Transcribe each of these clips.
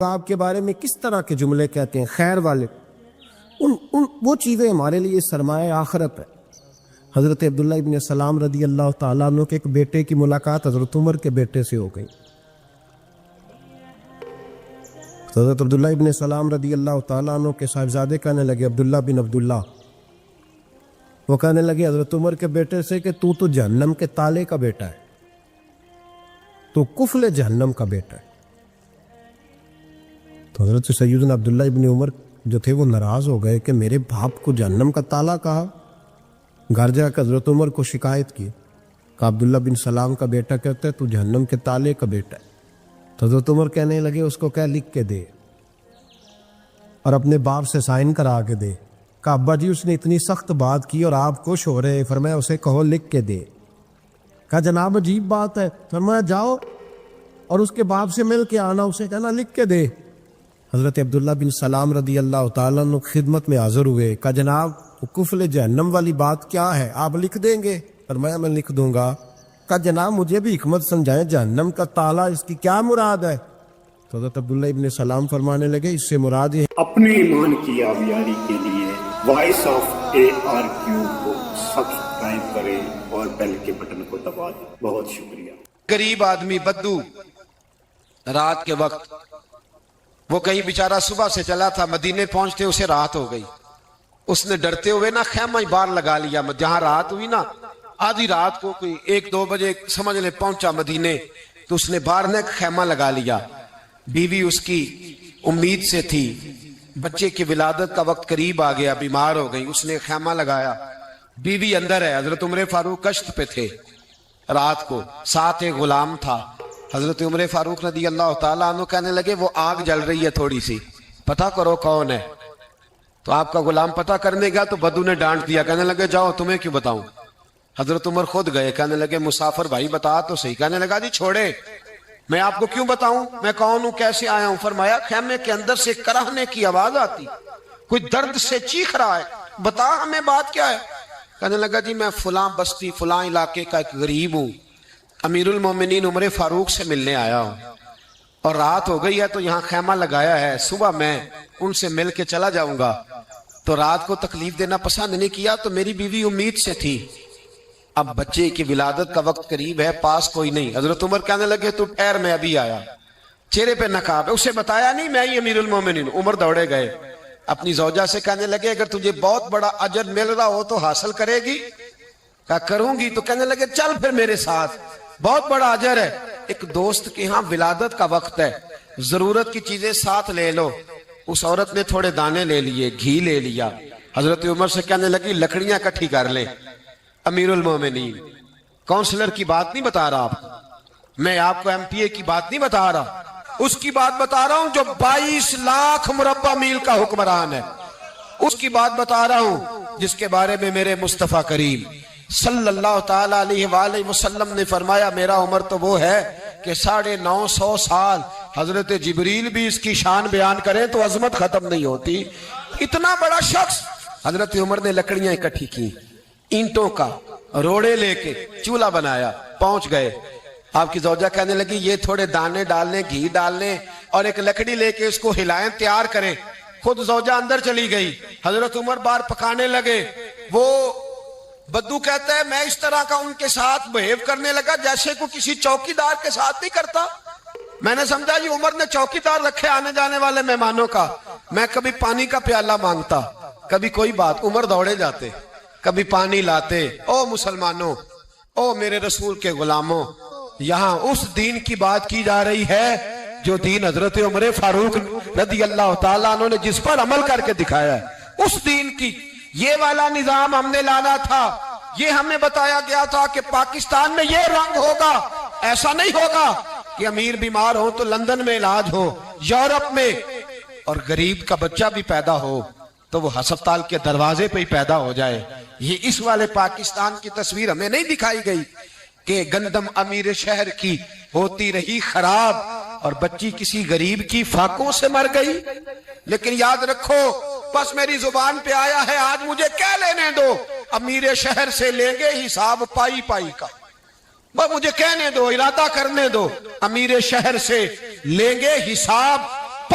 آپ کے بارے میں کس طرح کے جملے کہتے ہیں خیر والے، وہ چیزیں ہمارے لیے سرمایہ آخرت ہے۔ حضرت عبداللہ ابن سلام رضی اللہ تعالیٰ عنہ کے ایک بیٹے کی ملاقات حضرت عمر کے بیٹے سے ہو گئی۔ حضرت عبداللہ ابن سلام رضی اللہ تعالیٰ عنہ کے صاحبزادے کہنے لگے عبداللہ بن عبداللہ، وہ کہنے لگے حضرت عمر کے بیٹے سے کہ تو جہنم کے تالے کا بیٹا ہے، تو کفل جہنم کا بیٹا ہے۔ تو حضرت سیدنا عبداللہ ابن عمر جو تھے وہ ناراض ہو گئے کہ میرے باپ کو جہنم کا تالا کہا۔ گھر جا کر حضرت عمر کو شکایت کی کہ عبداللہ بن سلام کا بیٹا کہتا ہے تو جہنم کے تالے کا بیٹا ہے۔ تو حضرت عمر کہنے لگے اس کو کہہ لکھ کے دے اور اپنے باپ سے سائن کرا کے دے۔ کہ ابا جی اس نے اتنی سخت بات کی اور آپ خوش ہو رہے، فرمایا اسے کہو لکھ کے دے۔ کہا جناب عجیب بات ہے، فرمایا جاؤ اور اس کے باپ سے مل کے آنا، اسے کہنا لکھ کے دے۔ حضرت عبداللہ بن سلام رضی اللہ تعالیٰ عنہ خدمت میں حاضر ہوئے۔ کہا جناب کفل جہنم والی بات کیا ہے، آپ لکھ دیں گے؟ فرمایا میں لکھ دوں گا۔ کہا جناب مجھے بھی حکمت سمجھائیں، جہنم کا تالا اس کی کیا مراد ہے؟ تو حضرت عبداللہ ابن سلام فرمانے لگے اس سے مراد یہ اپنے ایمان کی آبیاری کے لیے وائس آف ARQ کو سبسکرائب کریں اور بیل کے بٹن کو دبا دیں۔ بہت شکریہ۔ غریب آدمی بدو رات کے وقت، وہ کہیں بیچارہ صبح سے چلا تھا، مدینے پہنچتے اسے رات ہو گئی۔ اس نے ڈرتے ہوئے نا خیمہ ہی باہر لگا لیا۔ جہاں رات ہوئی نا آدھی رات کو کوئی 1-2 بجے سمجھ لے پہنچا مدینے، تو اس نے باہر نے خیمہ لگا لیا۔ بیوی اس کی امید سے تھی، بچے کی ولادت کا وقت قریب آ گیا، بیمار ہو گئی، اس نے خیمہ لگایا۔ بیوی اندر ہے، حضرت عمر فاروق کشت پہ تھے رات کو، ساتھ ایک غلام تھا۔ حضرت عمر فاروق رضی اللہ تعالیٰ عنہ کہنے لگے وہ آگ جل رہی ہے تھوڑی سی، پتہ کرو کون ہے۔ تو آپ کا غلام پتہ کرنے گیا تو بدو نے ڈانٹ دیا، کہنے لگے جاؤ تمہیں کیوں بتاؤں۔ حضرت عمر خود گئے، کہنے لگے مسافر بھائی بتا تو صحیح۔ کہنے لگا جی چھوڑے، میں آپ کو کیوں بتاؤں، میں کون ہوں، کیسے آیا ہوں۔ فرمایا خیمے کے اندر سے کراہنے کی آواز آتی، کوئی درد سے چیخ رہا ہے، بتا ہمیں بات کیا ہے۔ کہنے لگا جی میں فلاں بستی فلاں علاقے کا ایک غریب ہوں، امیر المومنین عمر فاروق سے ملنے آیا ہوں، اور رات ہو گئی ہے تو یہاں خیمہ لگایا ہے، صبح میں ان سے مل کے چلا جاؤں گا۔ تو رات کو تکلیف دینا پسند نہیں کیا، تو میری بیوی امید سے تھی، اب بچے کی ولادت کا وقت قریب ہے، پاس کوئی نہیں۔ حضرت عمر کہنے لگے تو ٹھہر میں ابھی آیا۔ چہرے پہ نقاب ہے، اسے بتایا نہیں میں ہی امیر المومنین۔ عمر دوڑے گئے، اپنی زوجہ سے کہنے لگے اگر تجھے بہت بڑا اجر مل رہا ہو تو حاصل کرے گی؟ کہا کروں گی۔ تو کہنے لگے چل پھر میرے ساتھ، بہت بڑا اجر ہے، ایک دوست کے ہاں ولادت کا وقت ہے، ضرورت کی چیزیں ساتھ لے لو۔ اس عورت نے تھوڑے دانے لے لیے، گھی لے لیا۔ حضرت عمر سے کہنے لگی لکڑیاں اکٹھی کر لیں۔ امیر المومنین کونسلر کی بات نہیں بتا رہا آپ، میں آپ کو MPA کی بات نہیں بتا رہا، اس کی بات بتا رہا ہوں جو 22 لاکھ مربع میل کا حکمران ہے، اس کی بات بتا رہا ہوں جس کے بارے میں میرے مصطفیٰ کریم صلی اللہ تعالیٰ علیہ وآلہ وسلم نے فرمایا میرا عمر تو وہ ہے کہ 950 سال حضرت جبریل بھی اس کی شان بیان کریں تو عظمت ختم نہیں ہوتی۔ اتنا بڑا شخص۔ حضرت عمر نے لکڑیاں اکٹھی کی، اینٹوں کا روڑے لے کے چولہا بنایا، پہنچ گئے۔ آپ کی زوجہ کہنے لگی یہ تھوڑے دانے ڈالنے، گھی ڈالنے اور ایک لکڑی لے کے اس کو ہلائیں، تیار کریں۔ خود زوجہ اندر چلی گئی، حضرت عمر باہر پکانے لگے۔ وہ بدو کہتا ہے میں اس طرح کا ان کے ساتھ بہیو کرنے لگا جیسے کو کسی چوکیدار کے ساتھ نہیں کرتا۔ میں نے سمجھا جی عمر نے چوکیدار رکھے آنے جانے والے مہمانوں کا۔ میں کبھی پانی کا پیالہ مانگتا، کبھی کوئی بات، عمر دوڑے جاتے، کبھی پانی لاتے۔ او مسلمانوں، او میرے رسول کے غلاموں، یہاں اس دین کی بات کی جا رہی ہے جو دین حضرت عمر فاروق رضی اللہ تعالیٰ عنہ نے جس پر عمل کر کے دکھایا ہے، اس دین کی یہ والا نظام ہم نے لانا تھا۔ یہ ہمیں بتایا گیا تھا کہ پاکستان میں یہ رنگ ہوگا، ایسا نہیں ہوگا کہ امیر بیمار ہو تو لندن میں علاج ہو، یورپ میں، اور غریب کا بچہ بھی پیدا ہو تو وہ ہسپتال کے دروازے پہ ہی پیدا ہو جائے۔ یہ اس والے پاکستان کی تصویر ہمیں نہیں دکھائی گئی کہ گندم امیر شہر کی ہوتی رہی خراب اور بچی کسی غریب کی فاقوں سے مر گئی۔ لیکن یاد رکھو بس میری زبان پہ آیا ہے، آج مجھے کہہ لینے دو، امیر شہر سے لیں گے حساب پائی پائی کا۔ بس مجھے کہنے دو، ارادہ کرنے دو، امیر شہر سے لیں گے حساب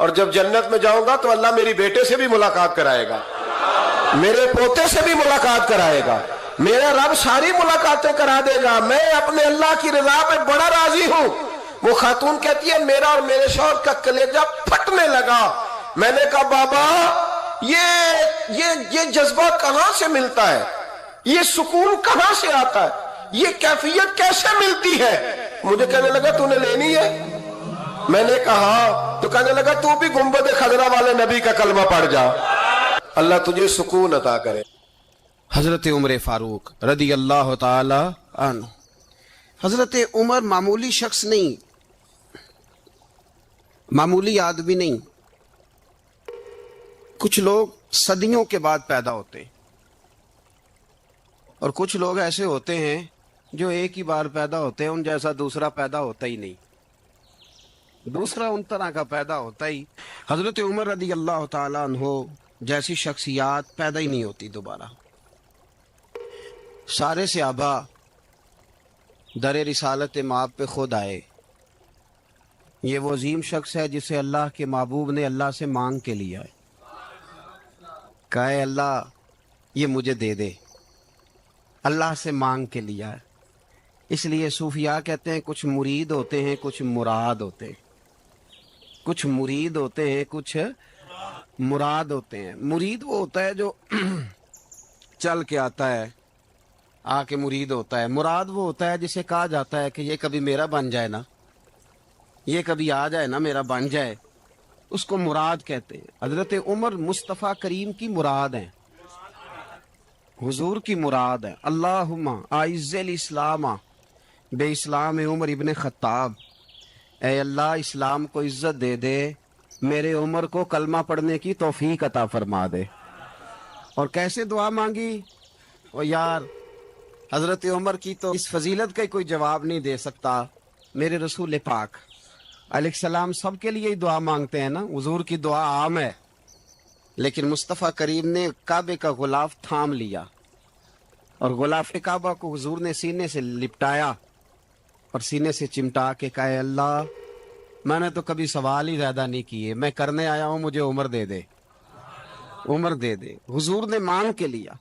اور جب جنت میں جاؤں گا تو اللہ میری بیٹے سے بھی ملاقات کرائے گا, میرے پوتے سے بھی ملاقات کرائے گا, میرا رب ساری ملاقاتیں کرا دے گا. میں اپنے اللہ کی رضا پہ بڑا راضی ہوں. وہ خاتون کہتی ہے میرا اور میرے شوہر کا کلیجہ پھٹنے لگا. میں نے کہا بابا یہ جذبہ کہاں سے ملتا ہے, یہ سکون کہاں سے آتا ہے, یہ کیفیت کیسے ملتی ہے؟ مجھے کہنے لگا تو نے لینی ہے. میں نے کہا تو کہنے لگا تو بھی گنبد خضرا والے نبی کا کلمہ پڑھ جا, اللہ تجھے سکون عطا کرے. حضرت عمر فاروق رضی اللہ تعالی عنہ. حضرت عمر معمولی شخص نہیں, معمولی آدمی نہیں. کچھ لوگ صدیوں کے بعد پیدا ہوتے ہیں اور کچھ لوگ ایسے ہوتے ہیں جو ایک ہی بار پیدا ہوتے ہیں, ان جیسا دوسرا پیدا ہوتا ہی نہیں, دوسرا ان طرح کا پیدا ہوتا ہی. حضرت عمر رضی اللہ تعالیٰ عنہ جیسی شخصیات پیدا ہی نہیں ہوتی دوبارہ. سارے صحابہ در رسالت مآب پہ خود آئے. یہ وہ عظیم شخص ہے جسے اللہ کے محبوب نے اللہ سے مانگ کے لیا ہے, کہا اے اللہ یہ مجھے دے دے, اللہ سے مانگ کے لیا ہے. اس لیے صوفیاء کہتے ہیں کچھ مرید ہوتے ہیں کچھ مراد ہوتے ہیں, کچھ مرید ہوتے ہیں کچھ مراد ہوتے ہیں. مرید وہ ہوتا ہے جو چل کے آتا ہے, آ کے مرید ہوتا ہے. مراد وہ ہوتا ہے جسے کہا جاتا ہے کہ یہ کبھی میرا بن جائے نا, یہ کبھی آ جائے نا, میرا بن جائے, اس کو مراد کہتے ہیں. حضرت عمر مصطفیٰ کریم کی مراد ہیں, حضور کی مراد ہے. اللہم اعز الاسلام بے اسلام عمر ابن خطاب, اے اللہ اسلام کو عزت دے دے, میرے عمر کو کلمہ پڑھنے کی توفیق عطا فرما دے. اور کیسے دعا مانگی؟ اور یار حضرت عمر کی تو اس فضیلت کا کوئی جواب نہیں دے سکتا. میرے رسول پاک علیہ السلام سب کے لیے ہی دعا مانگتے ہیں نا, حضور کی دعا عام ہے, لیکن مصطفیٰ کریم نے کعبے کا غلاف تھام لیا اور غلاف کعبہ کو حضور نے سینے سے لپٹایا اور سینے سے چمٹا کے کہا اے اللہ میں نے تو کبھی سوال ہی زیادہ نہیں کیے, میں کرنے آیا ہوں, مجھے عمر دے دے, عمر دے دے. حضور نے مانگ کے لیا.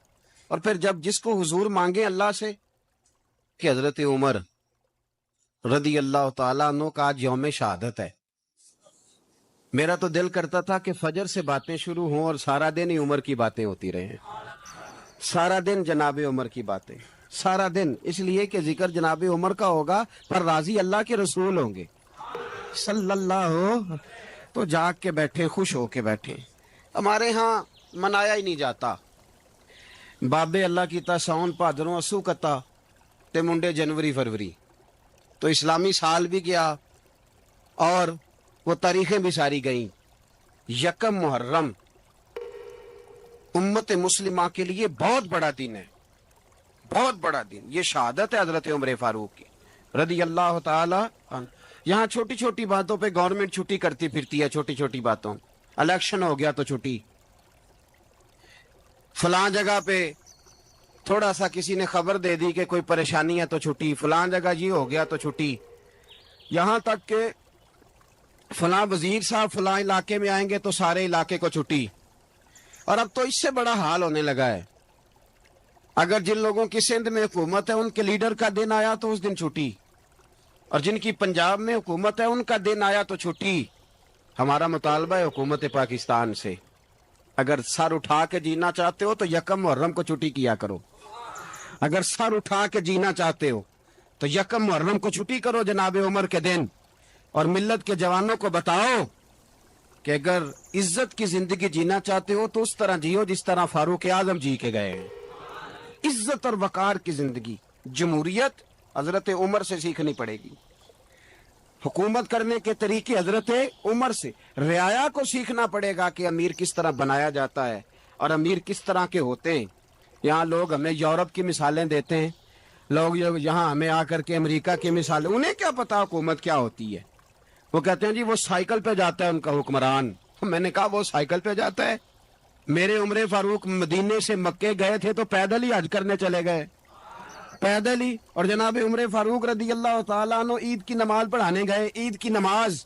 اور پھر جب جس کو حضور مانگے اللہ سے, کہ حضرت عمر رضی اللہ تعالیٰ عنہ کا آج یوم شہادت ہے, میرا تو دل کرتا تھا کہ فجر سے باتیں شروع ہوں اور سارا دن ہی عمر کی باتیں ہوتی رہیں, سارا دن جناب عمر کی باتیں, سارا دن. اس لیے کہ ذکر جناب عمر کا ہوگا پر راضی اللہ کے رسول ہوں گے صلی اللہ, تو جاگ کے بیٹھے, خوش ہو کے بیٹھے. ہمارے ہاں منایا ہی نہیں جاتا. بابے اللہ کی تا ساؤن بھادروں اسو کتا تے منڈے جنوری فروری, تو اسلامی سال بھی گیا اور وہ تاریخیں بھی ساری گئیں. یکم محرم امت مسلمہ کے لیے بہت بڑا دن ہے, بہت بڑا دن. یہ شہادت ہے حضرت عمر فاروق کی رضی اللہ تعالی عنہ. یہاں چھوٹی چھوٹی باتوں پہ گورنمنٹ چھٹی کرتی پھرتی ہے, چھوٹی چھوٹی باتوں. الیکشن ہو گیا تو چھٹی, فلاں جگہ پہ تھوڑا سا کسی نے خبر دے دی کہ کوئی پریشانی ہے تو چھٹی, فلاں جگہ یہ ہو گیا تو چھٹی. یہاں تک کہ فلاں وزیر صاحب فلاں علاقے میں آئیں گے تو سارے علاقے کو چھٹی. اور اب تو اس سے بڑا حال ہونے لگا ہے, اگر جن لوگوں کی سندھ میں حکومت ہے ان کے لیڈر کا دن آیا تو اس دن چھٹی, اور جن کی پنجاب میں حکومت ہے ان کا دن آیا تو چھٹی. ہمارا مطالبہ ہے حکومت پاکستان سے, اگر سر اٹھا کے جینا چاہتے ہو تو یکم محرم کو چھٹی کیا کرو. اگر سر اٹھا کے جینا چاہتے ہو تو یکم محرم کو چھٹی کرو جناب عمر کے دن, اور ملت کے جوانوں کو بتاؤ کہ اگر عزت کی زندگی جینا چاہتے ہو تو اس طرح جیو جس طرح فاروق اعظم جی کے گئے ہیں. عزت اور وقار کی زندگی. جمہوریت حضرت عمر سے سیکھنی پڑے گی, حکومت کرنے کے طریقے حضرت عمر سے. رعایا کو سیکھنا پڑے گا کہ امیر کس طرح بنایا جاتا ہے اور امیر کس طرح کے ہوتے ہیں. یہاں لوگ ہمیں یورپ کی مثالیں دیتے ہیں, لوگ یہاں ہمیں آ کر کے امریکہ کی مثالیں, انہیں کیا پتا حکومت کیا ہوتی ہے. وہ کہتے ہیں جی وہ سائیکل پہ جاتا ہے ان کا حکمران. میں نے کہا وہ سائیکل پہ جاتا ہے؟ میرے عمر فاروق مدینے سے مکے گئے تھے تو پیدل ہی حج کرنے چلے گئے, پیدل ہی. اور جناب عمر فاروق رضی اللہ تعالیٰ عنہ عید کی نماز پڑھانے گئے, عید کی نماز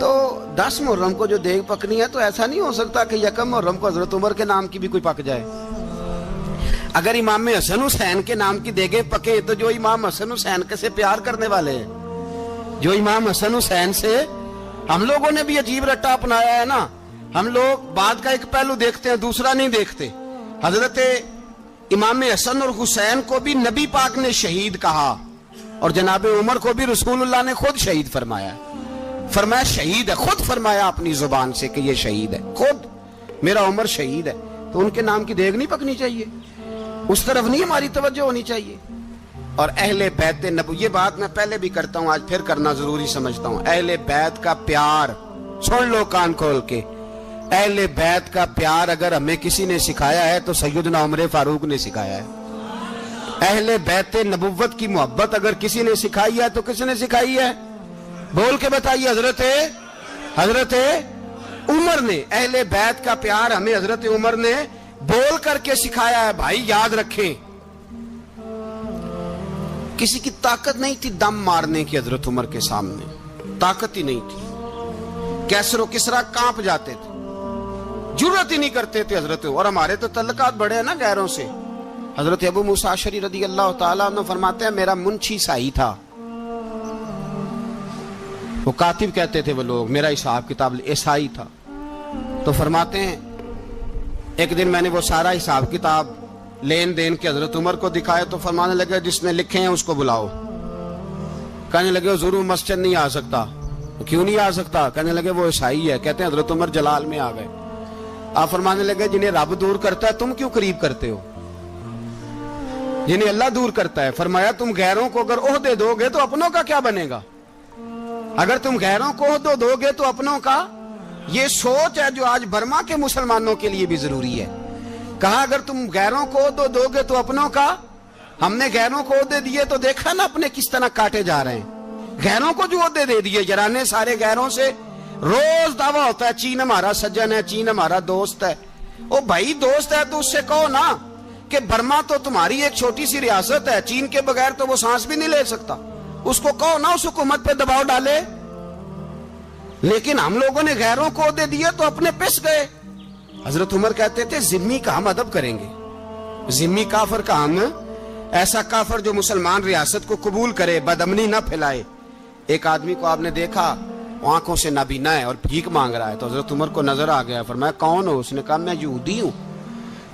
تو 10 محرم کو جو دیگ پکنی ہے تو ایسا نہیں ہو سکتا کہ یکم محرم کو حضرت عمر کے نام کی بھی کوئی پک جائے. اگر امام حسن حسین کے نام کی دیگیں پکے تو جو امام حسن حسین کے سے پیار کرنے والے ہیں, جو امام حسن حسین سے, ہم لوگوں نے بھی عجیب رٹا اپنایا ہے نا. ہم لوگ بات کا ایک پہلو دیکھتے ہیں, دوسرا نہیں دیکھتے. حضرت امام حسن اور حسین کو بھی نبی پاک نے شہید کہا, اور جناب عمر کو بھی رسول اللہ نے خود شہید فرمایا. فرمایا شہید ہے, خود فرمایا اپنی زبان سے کہ یہ شہید ہے, خود میرا عمر شہید ہے. تو ان کے نام کی دیگ نہیں پکنی چاہیے, اس طرف نہیں ہماری توجہ ہونی چاہیے. اور اہل بیت نبو, یہ بات میں پہلے بھی کرتا ہوں, آج پھر کرنا ضروری سمجھتا ہوں. اہل بیت کا پیار سن لو کان کھول کے, اہل بیت کا پیار اگر ہمیں کسی نے سکھایا ہے تو سیدنا عمر فاروق نے سکھایا ہے. اہل بیت نبوت کی محبت اگر کسی نے سکھائی ہے تو کس نے سکھائی ہے؟ بول کے بتائیے. حضرت عمر نے. اہل بیت کا پیار ہمیں حضرت عمر نے بول کر کے سکھایا ہے. بھائی یاد رکھیں, کسی کی طاقت نہیں تھی دم مارنے کی حضرت عمر کے سامنے, طاقت ہی نہیں تھی. کیسر و کسرا کانپ جاتے تھے, جرأت ہی نہیں کرتے تھے حضرت. اور ہمارے تو تعلقات بڑے ہیں نا غیروں سے. حضرت ابو موسیٰ اشعری رضی اللہ تعالیٰ عنہ فرماتے ہیں میرا منشی عیسائی تھا. وہ کاتب کہتے تھے وہ لوگ, میرا حساب کتاب عیسائی تھا. تو فرماتے ہیں ایک دن میں نے وہ سارا حساب کتاب لین دین کے حضرت عمر کو دکھائے تو فرمانے لگے جس نے لکھے ہیں اس کو بلاؤ. کہنے لگے ضرور مسجد نہیں آ سکتا. کیوں نہیں آ سکتا؟ کہنے لگے وہ عیسائی ہے. کہتے ہیں حضرت عمر جلال میں آ گئے. آپ فرمانے لگے جنہیں رب دور کرتا ہے تم کیوں قریب کرتے ہو؟ جنہیں اللہ دور کرتا ہے. فرمایا تم غیروں کو اگر عہدے دو گے تو اپنوں کا کیا بنے گا؟ اگر تم غیروں کو عہدے دو گے تو اپنوں کا. یہ سوچ ہے جو آج برما کے مسلمانوں کے لیے بھی ضروری ہے. کہا اگر تم غیروں کو عہدے دو گے تو اپنوں کا. ہم نے غیروں کو عہدے دیے تو دیکھا نا اپنے کس طرح کاٹے جا رہے ہیں. غیروں کو جو عہدے دے دیے جرانے سارے غیروں سے. روز دعویٰ ہوتا ہے چین ہمارا سجن ہے, چین ہمارا دوست ہے. او بھائی دوست ہے تو اس سے کہو نا کہ برما تو تمہاری ایک چھوٹی سی ریاست ہے, چین کے بغیر تو وہ سانس بھی نہیں لے سکتا. اس کو کہو نا اس حکومت پہ دباؤ ڈالے. لیکن ہم لوگوں نے غیروں کو عہدے دیے تو اپنے پس گئے. حضرت عمر کہتے تھے ذمی کا ہم ادب کریں گے. ذمی کافر کا ہم, ایسا کافر جو مسلمان ریاست کو قبول کرے, بدامنی نہ پھیلائے. ایک آدمی کو آپ نے دیکھا آنکھوں سے نابینا ہے اور بھیک مانگ رہا ہے, تو حضرت عمر کو نظر آ گیا. فرمایا کون ہو؟ اس نے کہا میں یہودی ہوں.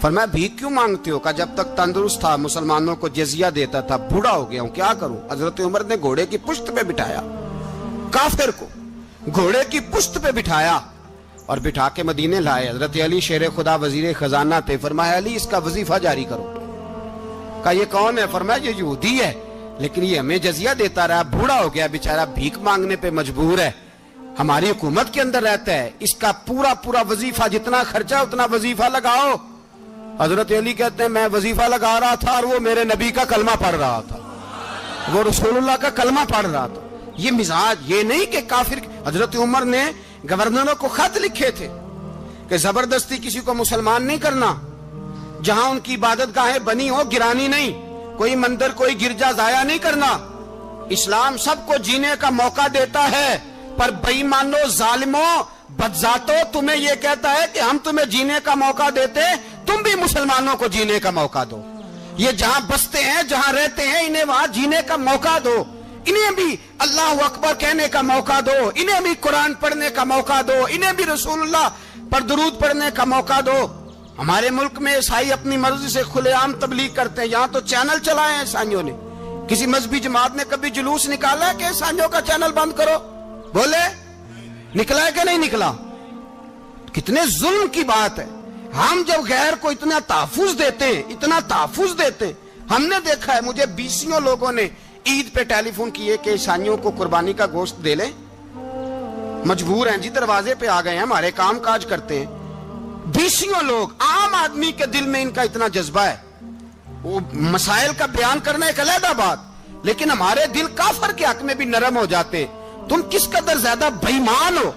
فرمایا بھیک کیوں مانگتے ہو؟ کہا جب تک تندرست تھا مسلمانوں کو جزیہ دیتا تھا, بوڑھا ہو گیا ہوں کیا کروں. حضرت عمر نے گھوڑے کی پشت پہ بٹھایا, کافر کو گھوڑے کی پشت پہ بٹھایا اور بٹھا کے مدینے لائے. حضرت علی شیر خدا وزیر خزانہ تھے. فرمایا علی اس کا وظیفہ جاری کرو. کہا یہ کون ہے؟ فرمایا یہ یہودی ہے لیکن یہ ہمیں جزیہ دیتا رہا, بوڑھا ہو گیا بیچارہ, بھیک مانگنے پہ مجبور ہے, ہماری حکومت کے اندر رہتا ہے, اس کا پورا وظیفہ جتنا خرچہ اتنا وظیفہ لگاؤ. حضرت علی کہتے ہیں میں وظیفہ لگا رہا تھا اور وہ میرے نبی کا کلمہ پڑھ رہا تھا, وہ رسول اللہ کا کلمہ پڑھ رہا تھا. یہ مزاج, یہ نہیں کہ کافر. حضرت عمر نے گورنروں کو خط لکھے تھے کہ زبردستی کسی کو مسلمان نہیں کرنا, جہاں ان کی عبادت گاہیں بنی ہو گرانی نہیں, کوئی مندر کوئی گرجا ضائع نہیں کرنا. اسلام سب کو جینے کا موقع دیتا ہے, پر بے ایمانو ظالموں بدذاتوں تمہیں یہ کہتا ہے کہ ہم تمہیں جینے کا موقع دیتے, تم بھی مسلمانوں کو جینے کا موقع دو. یہ جہاں بستے ہیں جہاں رہتے ہیں انہیں وہاں جینے کا موقع دو, انہیں بھی اللہ اکبر کہنے کا موقع دو, انہیں بھی قرآن پڑھنے کا موقع دو, انہیں بھی رسول اللہ پر درود پڑھنے کا موقع دو. ہمارے ملک میں عیسائی اپنی مرضی سے کھلے عام تبلیغ کرتے ہیں. یہاں تو چینل چلائے ہیں عیسائیوں نے. کسی مذہبی جماعت نے کبھی جلوس نکالا ہے کہ عیسائیوں کا چینل بند کرو؟ بولے نکلا ہے کہ نہیں نکلا؟ کتنے ظلم کی بات ہے. ہم جب غیر کو اتنا تحفظ دیتے ہیں, اتنا تحفظ دیتے ہیں. ہم نے دیکھا ہے, مجھے 20 لوگوں نے عید پہ ٹیلی فون کیے کہ عیسائیوں کو قربانی کا گوشت دے لیں, مجبور ہیں جی, دروازے پہ آ گئے ہیں, ہمارے کام کاج کرتے ہیں. 20 لوگ, عام آدمی کے دل میں ان کا اتنا جذبہ ہے. وہ مسائل کا بیان کرنا ایک علیحدہ بات, لیکن ہمارے دل کافر کے حق میں بھی نرم ہو جاتے ہیں. تم کس قدر زیادہ بے ایمان ہو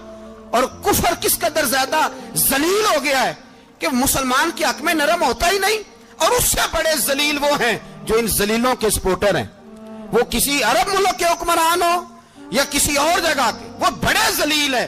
اور کفر کس قدر زیادہ ذلیل ہو گیا ہے کہ مسلمان کے حق میں نرم ہوتا ہی نہیں. اور اس سے بڑے ذلیل وہ ہیں جو ان ذلیلوں کے سپورٹر ہیں. وہ کسی عرب ملک کے حکمران ہو یا کسی اور جگہ کے, وہ بڑے ذلیل ہے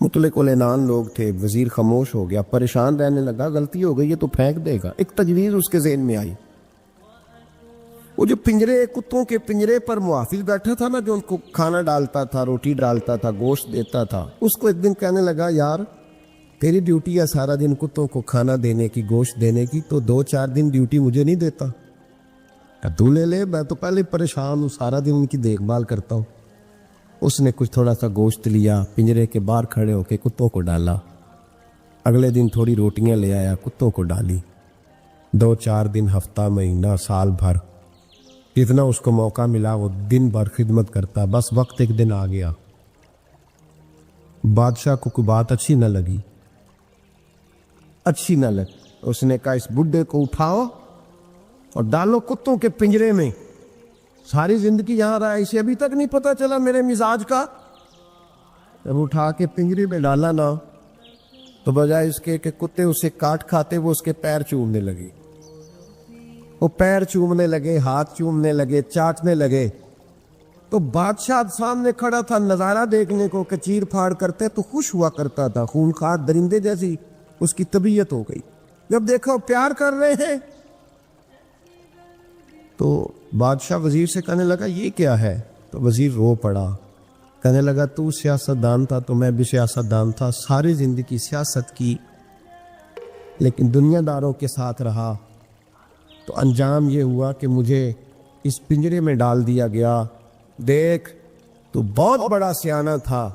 مطلق العنان لوگ تھے. وزیر خاموش ہو گیا, پریشان رہنے لگا. غلطی ہو گئی ہے تو پھینک دے گا. ایک تجویز اس کے ذہن میں آئی. وہ جو پنجرے, کتوں کے پنجرے پر محافظ بیٹھا تھا نا, جو ان کو کھانا ڈالتا تھا, روٹی ڈالتا تھا, گوشت دیتا تھا, اس کو ایک دن کہنے لگا, یار تیری ڈیوٹی ہے سارا دن کتوں کو کھانا دینے کی, گوشت دینے کی, تو 2-4 دن ڈیوٹی مجھے نہیں دیتا؟ تو لے لے, میں تو پہلے پریشان ہوں, سارا دن ان کی دیکھ بھال کرتا ہوں. اس نے کچھ تھوڑا سا گوشت لیا, پنجرے کے باہر کھڑے ہو کے کتوں کو ڈالا. اگلے دن تھوڑی روٹیاں لے آیا, کتوں کو ڈالی. 2-4 دن, ہفتہ, مہینہ, سال بھر, جتنا اس کو موقع ملا وہ دن بھر خدمت کرتا. بس وقت ایک دن آ گیا, بادشاہ کو کوئی بات اچھی نہ لگی. اس نے کہا, اس بڈھے کو اٹھاؤ اور ڈالو کتوں کے پنجرے میں. ساری زندگی یہاں رہا, اسے ابھی تک نہیں پتا چلا میرے مزاج کا. جب اٹھا کے پنجرے میں ڈالا نا, تو بجائے اس کے کہ کتے اسے کاٹ کھاتے, وہ اس کے پیر چومنے لگے. وہ پیر چومنے لگے, ہاتھ چومنے لگے, چاٹنے لگے. تو بادشاہ سامنے کھڑا تھا نظارہ دیکھنے کو کہ چیر پھاڑ کرتے تو خوش ہوا کرتا تھا. خونخوار درندے جیسی اس کی طبیعت ہو گئی. جب دیکھو پیار کر رہے ہیں, تو بادشاہ وزیر سے کہنے لگا, یہ کیا ہے؟ تو وزیر رو پڑا, کہنے لگا, تو سیاستدان تھا تو میں بھی سیاستدان تھا, ساری زندگی سیاست کی, لیکن دنیا داروں کے ساتھ رہا, تو انجام یہ ہوا کہ مجھے اس پنجرے میں ڈال دیا گیا. دیکھ, تو بہت بڑا سیانہ تھا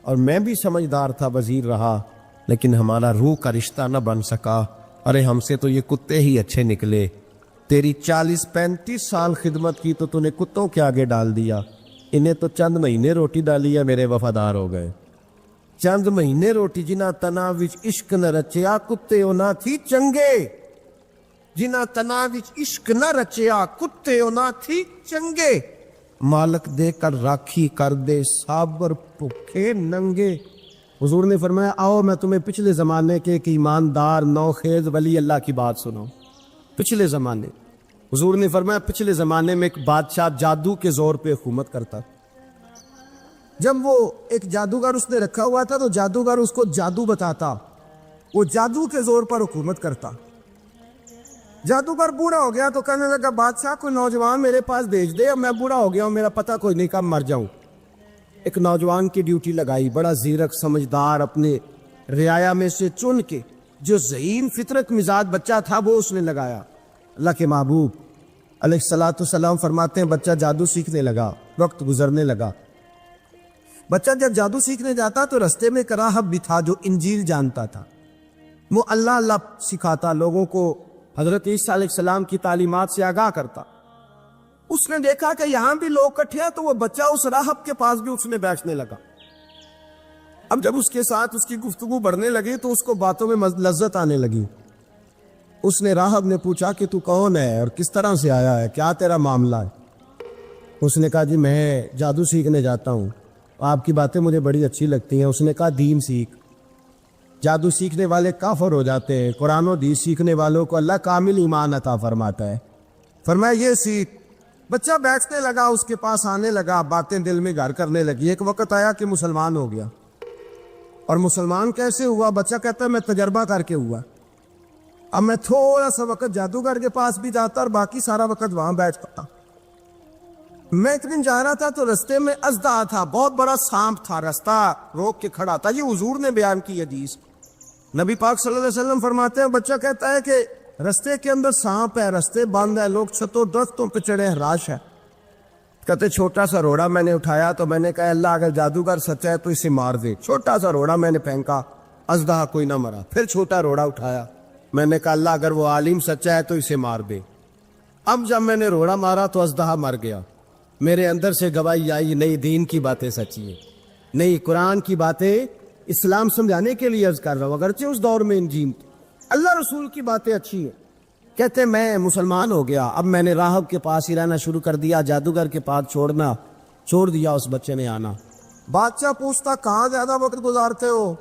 اور میں بھی سمجھدار تھا, وزیر رہا, لیکن ہمارا روح کا رشتہ نہ بن سکا. ارے ہم سے تو یہ کتے ہی اچھے نکلے. تیری 40-35 سال خدمت کی تو تو نے کتوں کے آگے ڈال دیا. انہیں تو چند مہینے روٹی ڈالی ہے, میرے وفادار ہو گئے. چند مہینے روٹی, جنہ تنا وچ عشق نہ رچیا, کتے نہ تھی چنگے. جنہ تنا وچ عشق نہ رچیا, کتے نہ تھی چنگے. مالک دے کر راکھی کر دے, صابر بھوکے ننگے. حضور نے فرمایا, آؤ میں تمہیں پچھلے زمانے کے ایک ایماندار نوخیز ولی اللہ کی بات سناؤں. پچھلے زمانے, حضور نے فرمایا, پچھلے زمانے میں ایک بادشاہ جادو کے زور پہ حکومت کرتا. جب وہ ایک جادوگر اس نے رکھا ہوا تھا, تو جادوگر اس کو جادو بتاتا, وہ جادو کے زور پر حکومت کرتا. جادوگر بوڑھا ہو گیا تو کہنے لگا, بادشاہ کوئی نوجوان میرے پاس بھیج دے, اب میں بوڑھا ہو گیا ہوں, میرا پتہ کوئی نہیں, کب مر جاؤں. ایک نوجوان کی ڈیوٹی لگائی, بڑا زیرک سمجھدار, اپنے رعایا میں سے چن کے جو ذہین فطرت مزاج بچہ تھا وہ اس نے لگایا. اللہ کے محبوب علیہ الصلوۃ والسلام فرماتے ہیں, بچہ جادو سیکھنے لگا, وقت گزرنے لگا. بچہ جب جادو سیکھنے جاتا تو رستے میں ایک راہب بھی تھا جو انجیل جانتا تھا. وہ اللہ اللہ سکھاتا, لوگوں کو حضرت عیسیٰ علیہ السلام کی تعلیمات سے آگاہ کرتا. اس نے دیکھا کہ یہاں بھی لوگ اکٹھے ہیں, تو وہ بچہ اس راہب کے پاس بھی اس میں بیٹھنے لگا. اب جب اس کے ساتھ اس کی گفتگو بڑھنے لگی تو اس کو باتوں میں لذت آنے لگی. اس نے راہب نے پوچھا کہ تو کون ہے اور کس طرح سے آیا ہے, کیا تیرا معاملہ ہے؟ اس نے کہا, جی میں جادو سیکھنے جاتا ہوں, آپ کی باتیں مجھے بڑی اچھی لگتی ہیں. اس نے کہا, دین سیکھ. جادو سیکھنے والے کافر ہو جاتے ہیں, قرآن و حدیث سیکھنے والوں کو اللہ کامل ایمان عطا فرماتا ہے. فرمایا, یہ سیکھ. بچہ بیٹھنے لگا, اس کے پاس آنے لگا, باتیں دل میں گھر کرنے لگی. ایک وقت آیا کہ مسلمان ہو گیا. اور مسلمان کیسے ہوا؟ بچہ کہتا ہے, میں تجربہ کر کے ہوا. اب میں تھوڑا سا وقت جادوگر کے پاس بھی جاتا اور باقی سارا وقت وہاں بیٹھتا. میں ایک دن جا رہا تھا تو رستے میں اژدہا تھا, بہت بڑا سانپ تھا, رستہ روک کے کھڑا تھا. یہ حضور نے بیان کی حدیث. نبی پاک صلی اللہ علیہ وسلم فرماتے ہیں, بچہ کہتا ہے کہ رستے کے اندر سانپ ہے, رستے بند ہے, لوگ چھتوں درختوں پہ چڑھے ہیں, راش ہے. کہتے چھوٹا سا روڑا میں نے اٹھایا تو میں نے کہا, اللہ اگر جادوگر سچا ہے تو اسے مار دے. چھوٹا سا روڑا میں نے پھینکا, اژدہا کوئی نہ مرا. پھر چھوٹا روڑا اٹھایا, میں نے کہا, اللہ اگر وہ عالم سچا ہے تو اسے مار دے. اب جب میں نے روڑا مارا تو اژدہا مر گیا. میرے اندر سے گواہی آئی, نئی دین کی باتیں سچی ہیں, نئی قرآن کی باتیں اسلام سمجھانے کے لیے عرض کر رہا ہوں. اگرچہ اس دور میں انجیل اللہ رسول کی باتیں اچھی ہیں. کہتے میں مسلمان ہو گیا, اب میں نے راہب کے پاس ہی رہنا شروع کر دیا, جادوگر کے پاس چھوڑ دیا. اس بچے نے آنا. بادشاہ پوچھتا, کہاں زیادہ وقت گزارتے ہو؟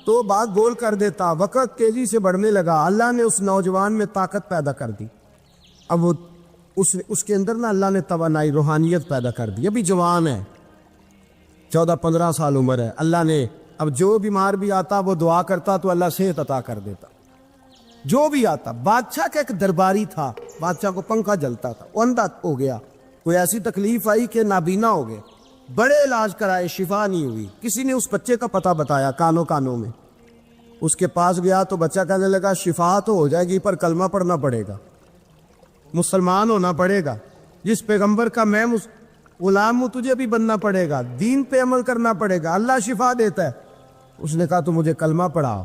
تو بات گول کر دیتا. وقت تیزی سے بڑھنے لگا. اللہ نے اس نوجوان میں طاقت پیدا کر دی. اب وہ اس کے اندر نا اللہ نے توانائی, روحانیت پیدا کر دی. ابھی جوان ہے, 14-15 سال عمر ہے. اللہ نے اب جو بیمار بھی آتا وہ دعا کرتا تو اللہ صحت عطا کر دیتا. جو بھی آتا. بادشاہ کا ایک درباری تھا, بادشاہ کو پنکھا جلتا تھا, وہ اندھا ہو گیا, کوئی ایسی تکلیف آئی کہ نابینا ہو گئے, بڑے علاج کرائے, شفا نہیں ہوئی. کسی نے اس بچے کا پتہ بتایا کانوں میں, اس کے پاس گیا تو بچہ کہنے لگا شفا تو ہو جائے گی پر کلمہ پڑھنا پڑے گا, مسلمان ہونا پڑے گا, جس پیغمبر کا میں غلام ہوں تجھے بھی بننا پڑے گا, دین پہ عمل کرنا پڑے گا, اللہ شفا دیتا ہے. اس نے کہا تو مجھے کلمہ پڑھاؤ,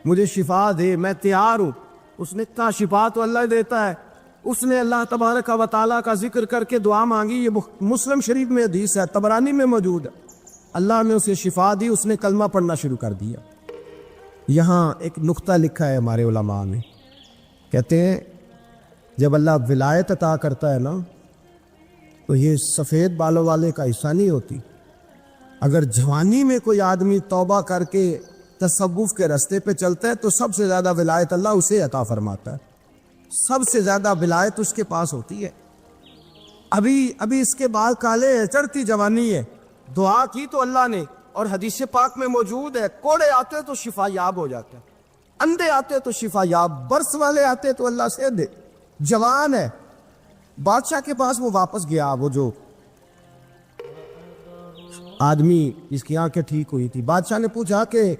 مجھے شفا دے, میں تیار ہوں. اس نے کہا شفا تو اللہ دیتا ہے. اس نے اللہ تبارک و تعالیٰ کا ذکر کر کے دعا مانگی. یہ مسلم شریف میں حدیث ہے, طبرانی میں موجود ہے. اللہ نے اسے شفا دی, اس نے کلمہ پڑھنا شروع کر دیا. یہاں ایک نقطہ لکھا ہے ہمارے علماء نے, کہتے ہیں جب اللہ ولایت عطا کرتا ہے نا تو یہ سفید بالوں والے کا حصہ نہیں ہوتی. اگر جوانی میں کوئی آدمی توبہ کر کے تصوف کے راستے پہ چلتا ہے تو سب سے زیادہ ولایت اللہ اسے عطا فرماتا ہے, سب سے زیادہ ولایت اس کے پاس ہوتی ہے. ابھی اس کے بال کالے ہیں, چڑھتی جوانی ہے, دعا کی تو اللہ نے, اور حدیث پاک میں موجود ہے, کوڑے آتے تو شفا یاب ہو جاتے ہیں, اندھے آتے تو شفا یاب, برس والے آتے تو اللہ سے دے. جوان ہے, بادشاہ کے پاس وہ واپس گیا, وہ جو آدمی جس کی آنکھیں ٹھیک ہوئی تھی. بادشاہ نے پوچھا کہ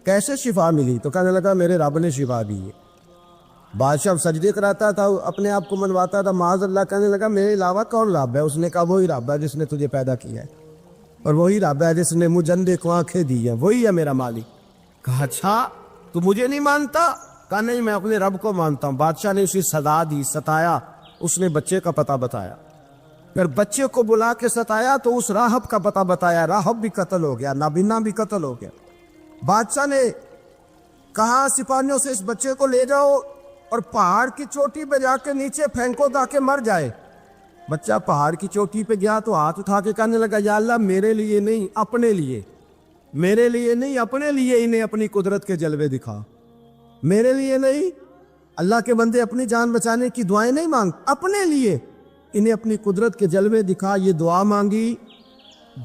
کیسے شفا ملی, تو کہنے لگا میرے رب نے شفا دی ہے. بادشاہ سجدے کراتا تھا, اپنے آپ کو منواتا تھا, معاذ اللہ. کہنے لگا میرے علاوہ کون رب ہے؟ اس نے کہا وہی رب ہے جس نے تجھے پیدا کیا ہے, اور وہی رب ہے جس نے مجھ اندھے کو آنکھیں دی ہیں, وہی ہے میرا مالک. کہا اچھا تو مجھے نہیں مانتا؟ کہا نہیں میں اپنے رب کو مانتا ہوں. بادشاہ نے اسے سزا دی, ستایا. اس نے بچے کا پتہ بتایا, اگر بچے کو بلا کے ستایا تو اس راہب کا پتہ بتایا, راہب بھی قتل ہو گیا, نابینا بھی قتل ہو گیا. بادشاہ نے کہا سپاہیوں سے اس بچے کو لے جاؤ اور پہاڑ کی چوٹی پہ جا کے نیچے پھینکو تاکہ مر جائے. بچہ پہاڑ کی چوٹی پہ گیا تو ہاتھ اٹھا کے کہنے لگا یا اللہ میرے لیے نہیں اپنے لیے, میرے لیے نہیں اپنے لیے انہیں اپنی قدرت کے جلوے دکھا, میرے لیے نہیں. اللہ کے بندے اپنی جان بچانے کی دعائیں نہیں مانگ, اپنے لیے انہیں اپنی قدرت کے جلوے دکھا. یہ دعا مانگی,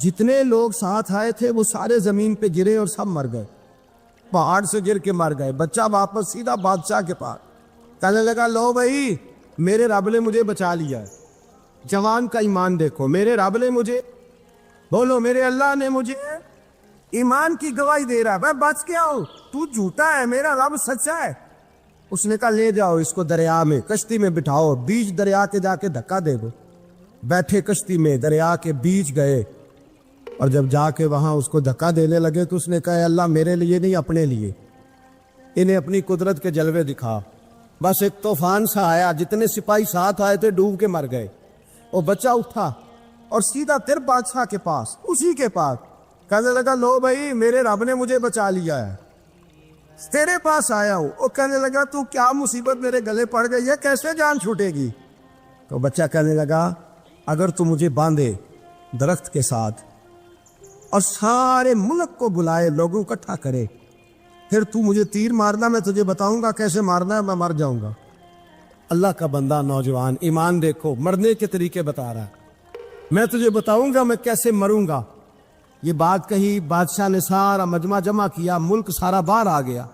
جتنے لوگ ساتھ آئے تھے وہ سارے زمین پہ گرے اور سب مر گئے, پہاڑ سے گر کے مر گئے. بچہ واپس سیدھا بادشاہ کے پاس, کہنے لگا لو بھائی میرے رب نے مجھے بچا لیا ہے. جوان کا ایمان دیکھو, میرے رب نے مجھے, بولو میرے اللہ نے مجھے ایمان کی گواہی دے رہا ہے, میں بچ گیا ہوں, تو جھوٹا ہے, میرا رب سچا ہے. اس نے کہا لے جاؤ اس کو دریا میں, کشتی میں بٹھاؤ, بیچ دریا کے جا کے دھکا دے دو. بیٹھے کشتی میں, دریا کے بیچ گئے, اور جب جا کے وہاں اس کو دھکا دینے لگے تو اس نے کہا اللہ میرے لیے نہیں اپنے لیے انہیں اپنی قدرت کے جلوے دکھا. بس ایک طوفان سا آیا, جتنے سپاہی ساتھ آئے تھے ڈوب کے مر گئے. وہ بچہ اٹھا اور سیدھا تیر بادشاہ کے پاس, اسی کے پاس, کہنے لگا لو بھائی میرے رب نے مجھے بچا لیا ہے, تیرے پاس آیا ہوں. وہ کہنے لگا تو کیا مصیبت میرے گلے پڑ گئی ہے, کیسے جان چھوٹے گی؟ تو بچہ کہنے لگا اگر تو مجھے باندھے درخت کے ساتھ اور سارے ملک کو بلائے, لوگوں کو اکٹھا کرے, پھر تو مجھے تیر مارنا, میں تجھے بتاؤں گا کیسے مارنا ہے, میں مر جاؤں گا. اللہ کا بندہ نوجوان, ایمان دیکھو, مرنے کے طریقے بتا رہا ہے, میں تجھے بتاؤں گا میں کیسے مروں گا. یہ بات کہی, بادشاہ نے سارا مجمع جمع کیا, ملک سارا باہر آ گیا,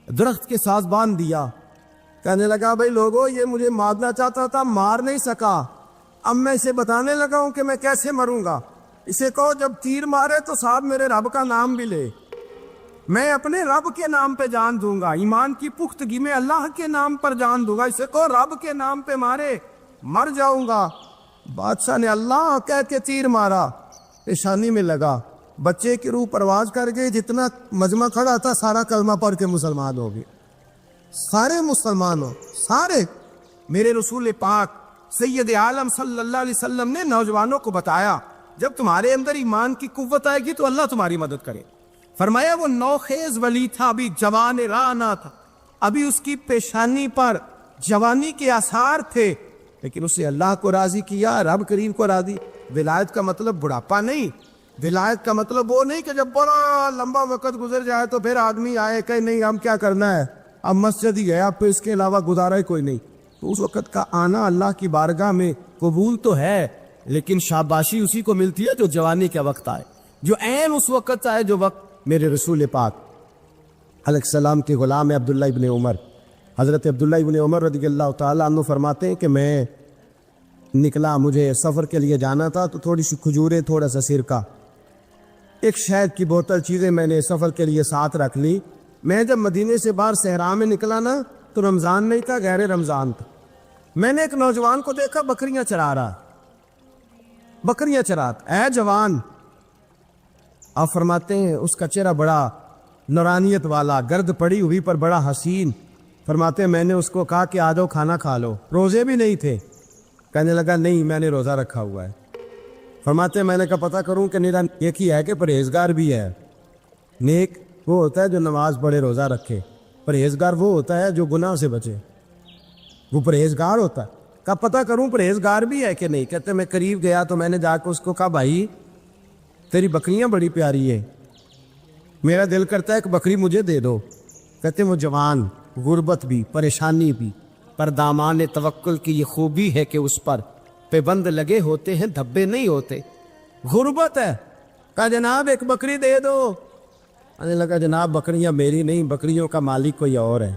درخت کے ساتھ باندھ دیا. کہنے لگا بھائی لوگوں یہ مجھے مارنا چاہتا تھا, مار نہیں سکا, اب میں اسے بتانے لگا ہوں کہ میں کیسے مروں گا. اسے کہو جب تیر مارے تو ساتھ میرے رب کا نام بھی لے, میں اپنے رب کے نام پہ جان دوں گا, ایمان کی پختگی میں اللہ کے نام پر جان دوں گا. اسے کہو رب کے نام پہ مارے, مر جاؤں گا. بادشاہ نے اللہ کہہ کے تیر مارا, پیشانی میں لگا, بچے کی روح پرواز کر گئی. جتنا مجمع کھڑا تھا سارا کلمہ پڑھ کے مسلمان ہو گئے, سارے مسلمان ہو سارے. میرے رسول پاک سید عالم صلی اللہ علیہ وسلم نے نوجوانوں کو بتایا جب تمہارے اندر ایمان کی قوت آئے گی تو اللہ تمہاری مدد کرے. فرمایا وہ نوخیز ولی تھا, ابھی جوان رانا تھا, ابھی اس کی پیشانی پر جوانی کے آثار تھے, لیکن اسے اللہ کو راضی کیا, رب کریم کو راضی. ولایت کا مطلب بڑھاپا نہیں, ولایت کا مطلب وہ نہیں کہ جب بڑا لمبا وقت گزر جائے تو پھر آدمی آئے کہ نہیں ہم کیا کرنا ہے, اب مسجد ہی ہے, اب پہ اس کے علاوہ گزارا ہی کوئی نہیں. تو اس وقت کا آنا اللہ کی بارگاہ میں قبول تو ہے, لیکن شاباشی اسی کو ملتی ہے جو جوانی کے وقت آئے, جو عین اس وقت آئے جو وقت میرے رسول پاک علیہ السلام کے غلام عبداللہ ابن عمر، حضرت عبداللہ ابن عمر رضی اللہ تعالیٰ عنہ فرماتے ہیں کہ میں نکلا، مجھے سفر کے لیے جانا تھا، تو تھوڑی سی کھجوریں، تھوڑا سا سرکہ، ایک شہد کی بوتل، چیزیں میں نے سفر کے لیے ساتھ رکھ لی۔ میں جب مدینے سے باہر صحرا میں نکلا نا تو رمضان نہیں تھا، غیر رمضان تھا۔ میں نے ایک نوجوان کو دیکھا بکریاں چرا رہا، بکریاں چراتا۔ اے جوان، آپ فرماتے ہیں اس کا چہرہ بڑا نورانیت والا، گرد پڑی ہوئی پر بڑا حسین۔ فرماتے ہیں میں نے اس کو کہا کہ آ جاؤ کھانا کھا لو، روزے بھی نہیں تھے۔ کہنے لگا نہیں میں نے روزہ رکھا ہوا ہے۔ فرماتے ہیں میں نے کہا پتہ کروں کہ نیرا ایک ہی ہے کہ پرہیزگار بھی ہے؟ نیک وہ ہوتا ہے جو نماز پڑھے روزہ رکھے، پرہیزگار وہ ہوتا ہے جو گناہ سے بچے، وہ پرہیزگار ہوتا ہے۔ کہا پتہ کروں پرہیزگار بھی ہے کہ نہیں؟ کہتے میں قریب گیا تو میں نے جا کے اس کو کہا بھائی تیری بکریاں بڑی پیاری ہے، میرا دل کرتا ہے کہ بکری مجھے دے دو۔ کہتے وہ جوان، غربت بھی، پریشانی بھی، پر دامان توکل کی یہ خوبی ہے کہ اس پر پابند لگے ہوتے ہیں، دھبے نہیں ہوتے۔ غربت ہے، کہا جناب ایک بکری دے دو۔ کہنے لگا جناب بکریاں میری نہیں، بکریوں کا مالک کوئی اور ہے۔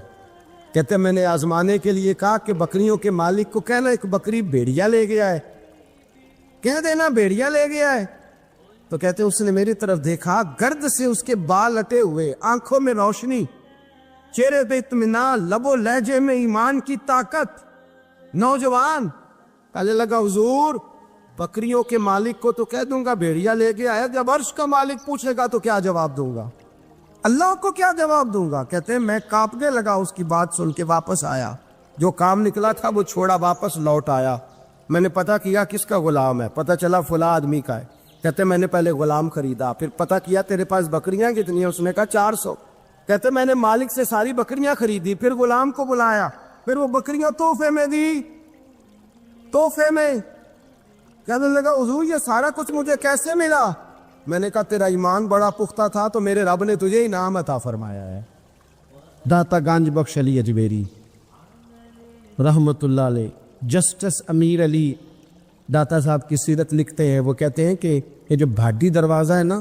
کہتے میں نے آزمانے کے لیے کہا کہ بکریوں کے مالک کو کہنا ایک بکری بھیڑیا لے گیا ہے، کہہ دینا بھیڑیا لے گیا ہے۔ تو کہتے اس نے میری طرف دیکھا، گرد سے اس کے بال اٹے ہوئے، آنکھوں میں روشنی، چہرے پہ اطمینان، لب و لہجے میں ایمان کی طاقت، نوجوان۔ کہنے لگا حضور بکریوں کے مالک کو تو کہہ دوں گا بھیڑیا لے گیا ہے، جب عرش کا مالک پوچھے گا تو کیا جواب دوں گا؟ اللہ کو کیا جواب دوں گا؟ کہتے ہیں میں کانپنے لگا اس کی بات سن کے، واپس آیا، جو کام نکلا تھا وہ چھوڑا، واپس لوٹ آیا۔ میں نے پتہ کیا کس کا غلام ہے، پتہ چلا فلاں آدمی کا ہے۔ کہتے میں نے پہلے غلام خریدا، پھر پتہ کیا تیرے پاس بکریاں کتنی ہیں؟ اس نے کہا 400۔ کہتے میں نے مالک سے ساری بکریاں خریدی، پھر غلام کو بلایا، پھر وہ بکریاں تحفے میں دی، تحفے میں۔ کہنے لگا حضور یہ سارا کچھ مجھے کیسے ملا؟ میں نے کہا تیرا ایمان بڑا پختہ تھا تو میرے رب نے تجھے انعام عطا فرمایا ہے۔ داتا گنج بخش علی اجمیری رحمت اللہ علیہ، جسٹس امیر علی داتا صاحب کی سیرت لکھتے ہیں، وہ کہتے ہیں کہ یہ جو بھاٹی دروازہ ہے نا،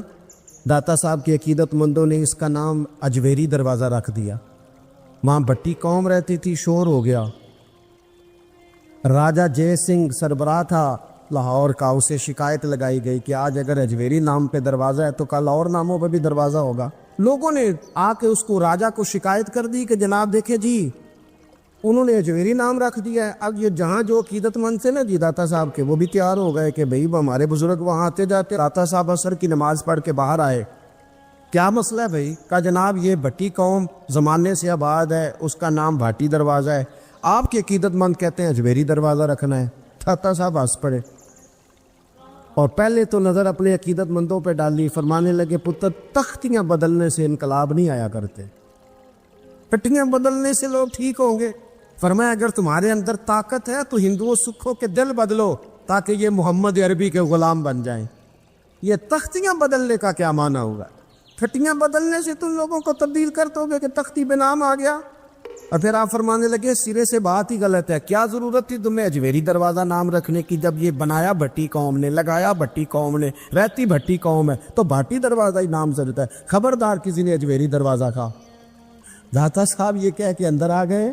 داتا صاحب کی عقیدت مندوں نے اس کا نام اجمیری دروازہ رکھ دیا۔ وہاں بھٹی قوم رہتی تھی، شور ہو گیا۔ راجہ جے سنگھ سربراہ تھا لاہور کا، اسے شکایت لگائی گئی کہ آج اگر اجمیری نام پہ دروازہ ہے تو کل اور ناموں پہ بھی دروازہ ہوگا۔ لوگوں نے آ کے اس کو راجہ کو شکایت کر دی کہ جناب دیکھیں جی انہوں نے اجمیری نام رکھ دیا ہے۔ اب یہ جہاں جو عقیدت مند سے نا جی داتا صاحب کے، وہ بھی تیار ہو گئے کہ بھئی ہمارے بزرگ وہاں آتے جاتے، داتا صاحب عصر کی نماز پڑھ کے باہر آئے، کیا مسئلہ ہے بھئی؟ کہا جناب یہ بھٹی قوم زمانے سے آباد ہے، اس کا نام بھاٹی دروازہ ہے، آپ کے عقیدت مند کہتے ہیں اجمیری دروازہ رکھنا ہے۔ داتا صاحب ہنس پڑے اور پہلے تو نظر اپنے عقیدت مندوں پہ ڈالی، فرمانے لگے پتر تختیاں بدلنے سے انقلاب نہیں آیا کرتے، پٹیاں بدلنے سے لوگ ٹھیک ہوں گے۔ فرمایا اگر تمہارے اندر طاقت ہے تو ہندوؤں سکھوں کے دل بدلو تاکہ یہ محمد عربی کے غلام بن جائیں۔ یہ تختیاں بدلنے کا کیا معنی ہوگا؟ پھٹیاں بدلنے سے تم لوگوں کو تبدیل کر دو گے کہ تختی بے نام آ گیا؟ اور پھر آپ فرمانے لگے سرے سے بات ہی غلط ہے، کیا ضرورت تھی تمہیں اجمیری دروازہ نام رکھنے کی جب یہ بنایا بھٹی قوم نے، لگایا بھٹی قوم نے، رہتی بھٹی قوم ہے، تو بھٹی دروازہ ہی نام سے رہتا ہے، خبردار کسی نے اجمیری دروازہ کہا۔ داتا صاحب یہ کہہ کے اندر آ گئے،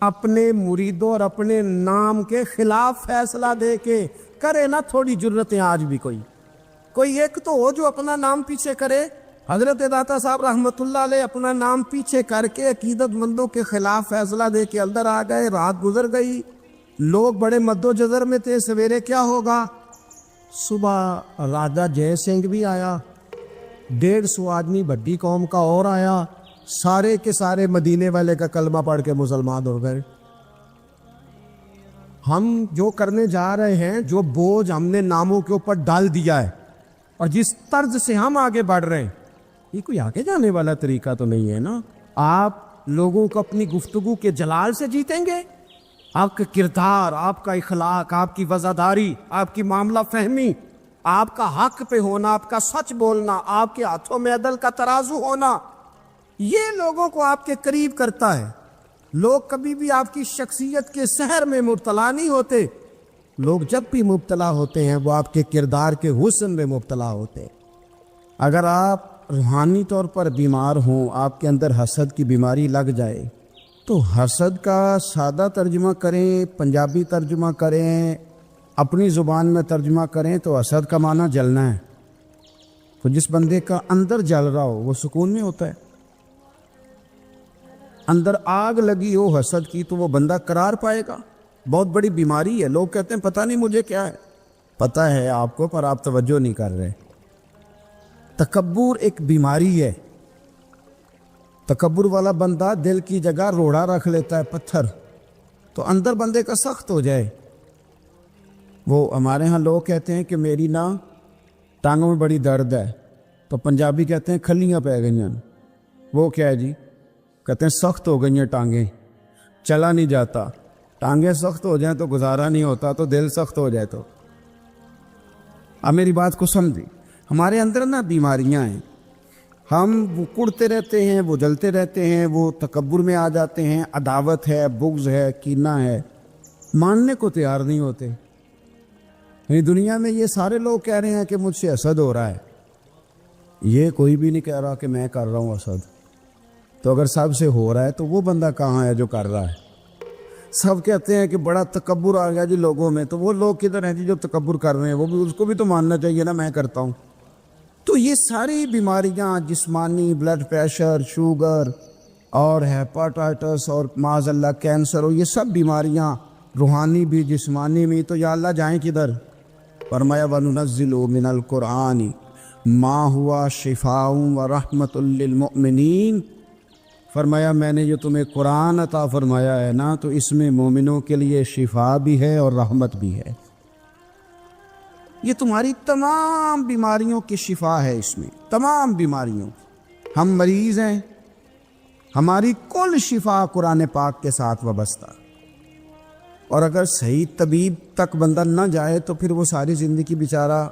اپنے مریدوں اور اپنے نام کے خلاف فیصلہ دے کے کرے نا تھوڑی جرتیں آج بھی کوئی ایک تو ہو جو اپنا نام پیچھے کرے۔ حضرت داتا صاحب رحمت اللہ علیہ اپنا نام پیچھے کر کے عقیدت مندوں کے خلاف فیصلہ دے کے اندر آ گئے۔ رات گزر گئی، لوگ بڑے مد و جزر میں تھے، سویرے کیا ہوگا؟ صبح راجہ جے سنگھ بھی آیا، 150 آدمی بھٹی قوم کا اور آیا، سارے کے سارے مدینے والے کا کلمہ پڑھ کے مسلمان ہو گئے۔ ہم جو کرنے جا رہے ہیں، جو بوجھ ہم نے ناموں کے اوپر ڈال دیا ہے اور جس طرز سے ہم آگے بڑھ رہے ہیں، یہ کوئی آگے جانے والا طریقہ تو نہیں ہے نا۔ آپ لوگوں کو اپنی گفتگو کے جلال سے جیتیں گے، آپ کا کردار، آپ کا اخلاق، آپ کی وفاداری، آپ کی معاملہ فہمی، آپ کا حق پہ ہونا، آپ کا سچ بولنا، آپ کے ہاتھوں میں عدل کا ترازو ہونا، یہ لوگوں کو آپ کے قریب کرتا ہے۔ لوگ کبھی بھی آپ کی شخصیت کے سحر میں مبتلا نہیں ہوتے، لوگ جب بھی مبتلا ہوتے ہیں وہ آپ کے کردار کے حسن میں مبتلا ہوتے ہیں۔ اگر آپ روحانی طور پر بیمار ہوں، آپ کے اندر حسد کی بیماری لگ جائے، تو حسد کا سادہ ترجمہ کریں، پنجابی ترجمہ کریں، اپنی زبان میں ترجمہ کریں تو حسد کا معنی جلنا ہے۔ تو جس بندے کا اندر جل رہا ہو وہ سکون میں ہوتا ہے، اندر آگ لگی ہو حسد کی تو وہ بندہ قرار پائے گا۔ بہت بڑی بیماری ہے، لوگ کہتے ہیں پتہ نہیں مجھے کیا ہے، پتہ ہے آپ کو پر آپ توجہ نہیں کر رہے۔ تکبر ایک بیماری ہے، تکبر والا بندہ دل کی جگہ روڑا رکھ لیتا ہے، پتھر، تو اندر بندے کا سخت ہو جائے۔ وہ ہمارے ہاں لوگ کہتے ہیں کہ میری نا ٹانگوں میں بڑی درد ہے، تو پنجابی کہتے ہیں کھلیاں پہ گئی ہیں۔ وہ کیا ہے جی؟ کہتے ہیں سخت ہو گئی ہیں ٹانگیں، چلا نہیں جاتا۔ ٹانگیں سخت ہو جائیں تو گزارا نہیں ہوتا، تو دل سخت ہو جائے تو۔ اب میری بات کو سمجھیں، ہمارے اندر نا بیماریاں ہیں، ہم وہ کڑتے رہتے ہیں، وہ جلتے رہتے ہیں، وہ تکبر میں آ جاتے ہیں، عداوت ہے، بغض ہے، کینہ ہے، ماننے کو تیار نہیں ہوتے۔ یعنی دنیا میں یہ سارے لوگ کہہ رہے ہیں کہ مجھ سے حسد ہو رہا ہے، یہ کوئی بھی نہیں کہہ رہا کہ میں کر رہا ہوں حسد۔ تو اگر سب سے ہو رہا ہے تو وہ بندہ کہاں ہے جو کر رہا ہے؟ سب کہتے ہیں کہ بڑا تکبر آ گیا جی لوگوں میں، تو وہ لوگ کدھر ہیں جی جو تکبر کر رہے ہیں؟ وہ بھی، اس کو بھی تو ماننا چاہیے نا میں کرتا ہوں۔ تو یہ ساری بیماریاں، جسمانی، بلڈ پریشر، شوگر اور ہیپاٹائٹس اور معاذ اللہ کینسر، اور یہ سب بیماریاں روحانی بھی جسمانی بھی، تو یا اللہ جائیں کدھر؟ فرمایا وَنُنَزِّلُ مِنَ الْقُرْآنِ مَا هُوَ شِفَاءٌ وَرَحْمَةٌ لِّلْمُؤْمِنِينَ، فرمایا میں نے جو تمہیں قرآن عطا فرمایا ہے نا، تو اس میں مومنوں کے لیے شفا بھی ہے اور رحمت بھی ہے۔ یہ تمہاری تمام بیماریوں کی شفا ہے، اس میں تمام بیماریوں۔ ہم مریض ہیں، ہماری کل شفا قرآن پاک کے ساتھ وابستہ، اور اگر صحیح طبیب تک بندہ نہ جائے تو پھر وہ ساری زندگی بیچارہ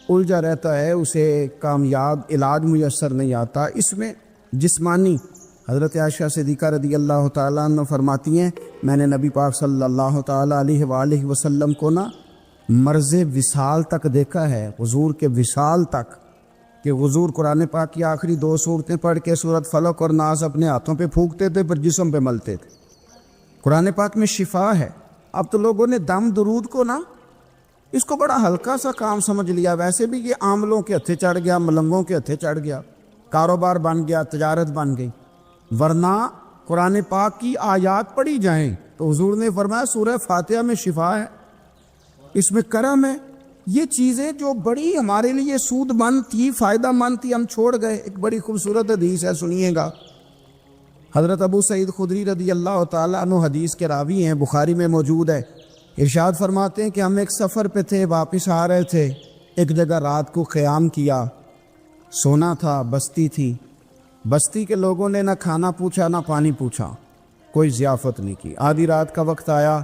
الجھا رہتا ہے، اسے کامیاب علاج میسر نہیں آتا۔ اس میں جسمانی، حضرت عائشہ صدیقہ رضی اللہ تعالیٰ عنہ فرماتی ہیں میں نے نبی پاک صلی اللہ تعالیٰ علیہ وآلہ وسلم کو نا مرض وصال تک دیکھا ہے، حضور کے وصال تک، کہ حضور قرآن پاک کی آخری 2 سورتیں پڑھ کے سورت فلق اور ناس اپنے ہاتھوں پہ پھونکتے تھے، پھر جسم پہ ملتے تھے۔ قرآن پاک میں شفا ہے۔ اب تو لوگوں نے دم درود کو نا اس کو بڑا ہلکا سا کام سمجھ لیا، ویسے بھی یہ عاملوں کے ہتھے چڑھ گیا، ملنگوں کے ہتھے چڑھ گیا، کاروبار بن گیا، تجارت بن گئی۔ ورنہ قرآن پاک کی آیات پڑھی جائیں تو حضور نے فرمایا سورہ فاتحہ میں شفا ہے، اس میں کرم ہے۔ یہ چیزیں جو بڑی ہمارے لیے سود مند تھی، فائدہ مند تھی، ہم چھوڑ گئے۔ ایک بڑی خوبصورت حدیث ہے، سنیے گا۔ حضرت ابو سعید خدری رضی اللہ تعالیٰ عنہ حدیث کے راوی ہیں، بخاری میں موجود ہے۔ ارشاد فرماتے ہیں کہ ہم ایک سفر پہ تھے، واپس آ رہے تھے، ایک جگہ رات کو قیام کیا، سونا تھا، بستی تھی۔ بستی کے لوگوں نے نہ کھانا پوچھا نہ پانی پوچھا، کوئی ضیافت نہیں کی۔ آدھی رات کا وقت آیا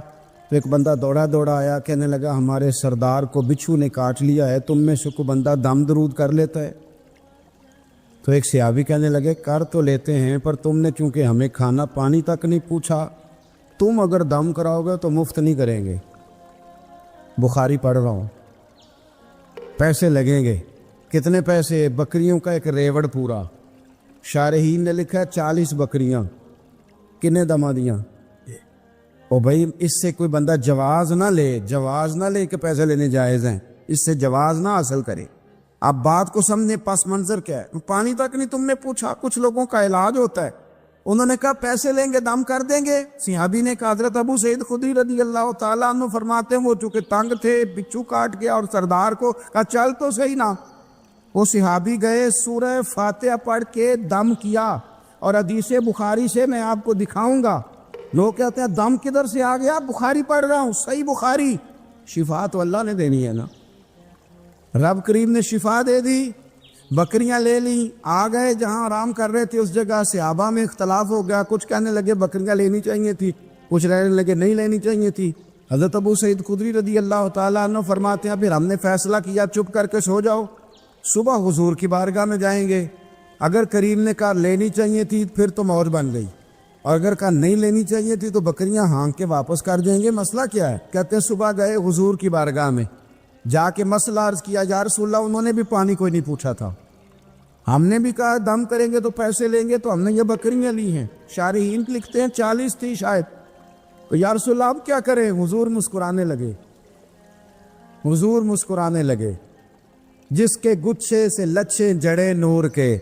تو ایک بندہ دوڑا دوڑا آیا، کہنے لگا ہمارے سردار کو بچھو نے کاٹ لیا ہے، تم میں سے کوئی بندہ دم درود کر لیتا ہے؟ تو ایک صحابی کہنے لگے کر تو لیتے ہیں، پر تم نے چونکہ ہمیں کھانا پانی تک نہیں پوچھا، تم اگر دم کراؤ گے تو مفت نہیں کریں گے۔ بخاری پڑھ رہا ہوں، پیسے لگیں گے۔ کتنے پیسے؟ بکریوں کا ایک ریوڑ پورا۔ شارحین نے لکھا ہے 40 بکریاں۔ کنے دما دیاں؟ او بھائی اس سے کوئی بندہ جواز نہ لے کہ پیسے لینے جائز ہیں، اس سے جواز نہ حاصل کرے۔ آپ بات کو سمجھیں، پس منظر کیا ہے؟ پانی تک نہیں تم نے پوچھا۔ کچھ لوگوں کا علاج ہوتا ہے، انہوں نے کہا پیسے لیں گے دم کر دیں گے۔ صحابی نے کہا حضرت ابو سعید خدری رضی اللہ تعالیٰ عنہ فرماتے ہیں وہ چونکہ تنگ تھے، بچھو کاٹ گیا، اور سردار کو کہا چل تو صحیح نا۔ وہ صحابی گئے، سورہ فاتحہ پڑھ کے دم کیا، اور حدیث بخاری سے میں آپ کو دکھاؤں گا۔ لوگ کہتے ہیں دم کدھر سے آ گیا؟ بخاری پڑھ رہا ہوں، صحیح بخاری۔ شفا تو اللہ نے دینی ہے نا، رب کریم نے شفا دے دی۔ بکریاں لے لیں، آ گئے جہاں آرام کر رہے تھے اس جگہ۔ صحابہ میں اختلاف ہو گیا، کچھ کہنے لگے بکریاں لینی چاہیے تھی، کچھ رہنے لگے نہیں لینی چاہیے تھی۔ حضرت ابو سعید خدری رضی اللہ تعالیٰ عنہ فرماتے ہیں پھر ہم نے فیصلہ کیا چپ کر کے سو جاؤ، صبح حضور کی بارگاہ میں جائیں گے۔ اگر کریم نے کہا لینی چاہیے تھی پھر تو موج بن گئی، اور اگر کہا نہیں لینی چاہیے تھی تو بکریاں ہانک کے واپس کر دیں گے۔ مسئلہ کیا ہے؟ کہتے ہیں صبح گئے حضور کی بارگاہ میں، جا کے مسئلہ عرض کیا، یا رسول اللہ انہوں نے بھی پانی کوئی نہیں پوچھا تھا، ہم نے بھی کہا دم کریں گے تو پیسے لیں گے، تو ہم نے یہ بکریاں لی ہیں۔ شارحین لکھتے ہیں 40 تھی شاید۔ تو یا رسول اللہ اب کیا کریں؟ حضور مسکرانے لگے، حضور مسکرانے لگے۔ جس کے گچھے سے لچھے جڑے نور کے،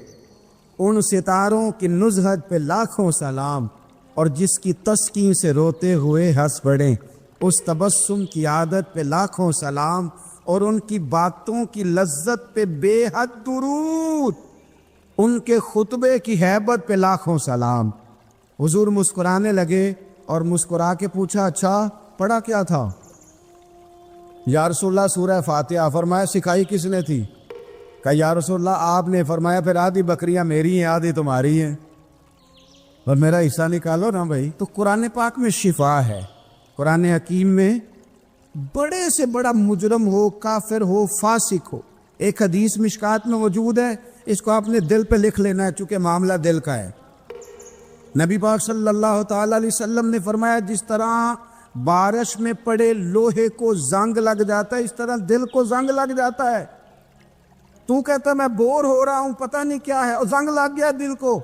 ان ستاروں کی نزہت پہ لاکھوں سلام، اور جس کی تسکین سے روتے ہوئے ہنس پڑے، اس تبسم کی عادت پہ لاکھوں سلام، اور ان کی باتوں کی لذت پہ بے حد درود، ان کے خطبے کی ہیبت پہ لاکھوں سلام۔ حضور مسکرانے لگے اور مسکرا کے پوچھا اچھا پڑھا کیا تھا؟ یا رسول اللہ سورہ فاتحہ۔ فرمایا سکھائی کس نے تھی؟ کہا یا رسول اللہ آپ نے۔ فرمایا پھر آدھی بکریاں میری ہیں آدھی تمہاری ہیں، اور میرا حصہ نکالو نا بھائی۔ تو قرآن پاک میں شفا ہے، قرآن حکیم میں بڑے سے بڑا مجرم ہو، کافر ہو، فاسق ہو، ایک حدیث مشکات میں موجود ہے، اس کو آپ نے دل پہ لکھ لینا ہے چونکہ معاملہ دل کا ہے۔ نبی پاک صلی اللہ تعالی علیہ وسلم نے فرمایا جس طرح بارش میں پڑے لوہے کو زنگ لگ جاتا ہے، اس طرح دل کو زنگ لگ جاتا ہے۔ تو کہتا ہے میں بور ہو رہا ہوں پتہ نہیں کیا ہے، اور زنگ لگ گیا دل کو۔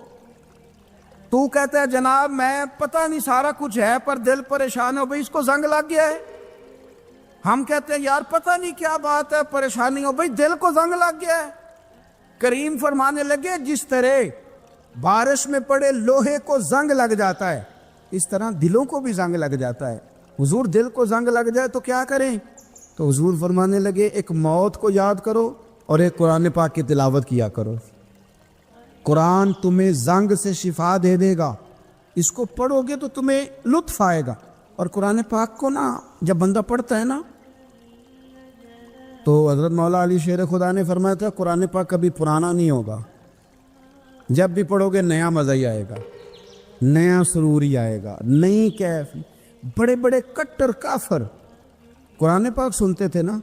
تو کہتا ہے جناب میں پتہ نہیں سارا کچھ ہے پر دل پریشان ہو، بھئی اس کو زنگ لگ گیا ہے۔ ہم کہتے ہیں یار پتہ نہیں کیا بات ہے، پریشانی ہو، بھئی دل کو زنگ لگ گیا ہے۔ کریم فرمانے لگے جس طرح بارش میں پڑے لوہے کو زنگ لگ جاتا ہے، اس طرح دلوں کو بھی زنگ لگ جاتا ہے۔ حضور دل کو زنگ لگ جائے تو کیا کریں؟ تو حضور فرمانے لگے ایک موت کو یاد کرو اور ایک قرآن پاک کی تلاوت کیا کرو۔ قرآن تمہیں زنگ سے شفا دے دے گا، اس کو پڑھو گے تو تمہیں لطف آئے گا۔ اور قرآن پاک کو نا جب بندہ پڑھتا ہے نا تو حضرت مولا علی شیر خدا نے فرمایا تھا قرآن پاک کبھی پرانا نہیں ہوگا، جب بھی پڑھو گے نیا مزہ ہی آئے گا، نیا سرور ہی آئے گا، نئی کیف۔ بڑے بڑے کٹر کافر قرآن پاک سنتے تھے نا۔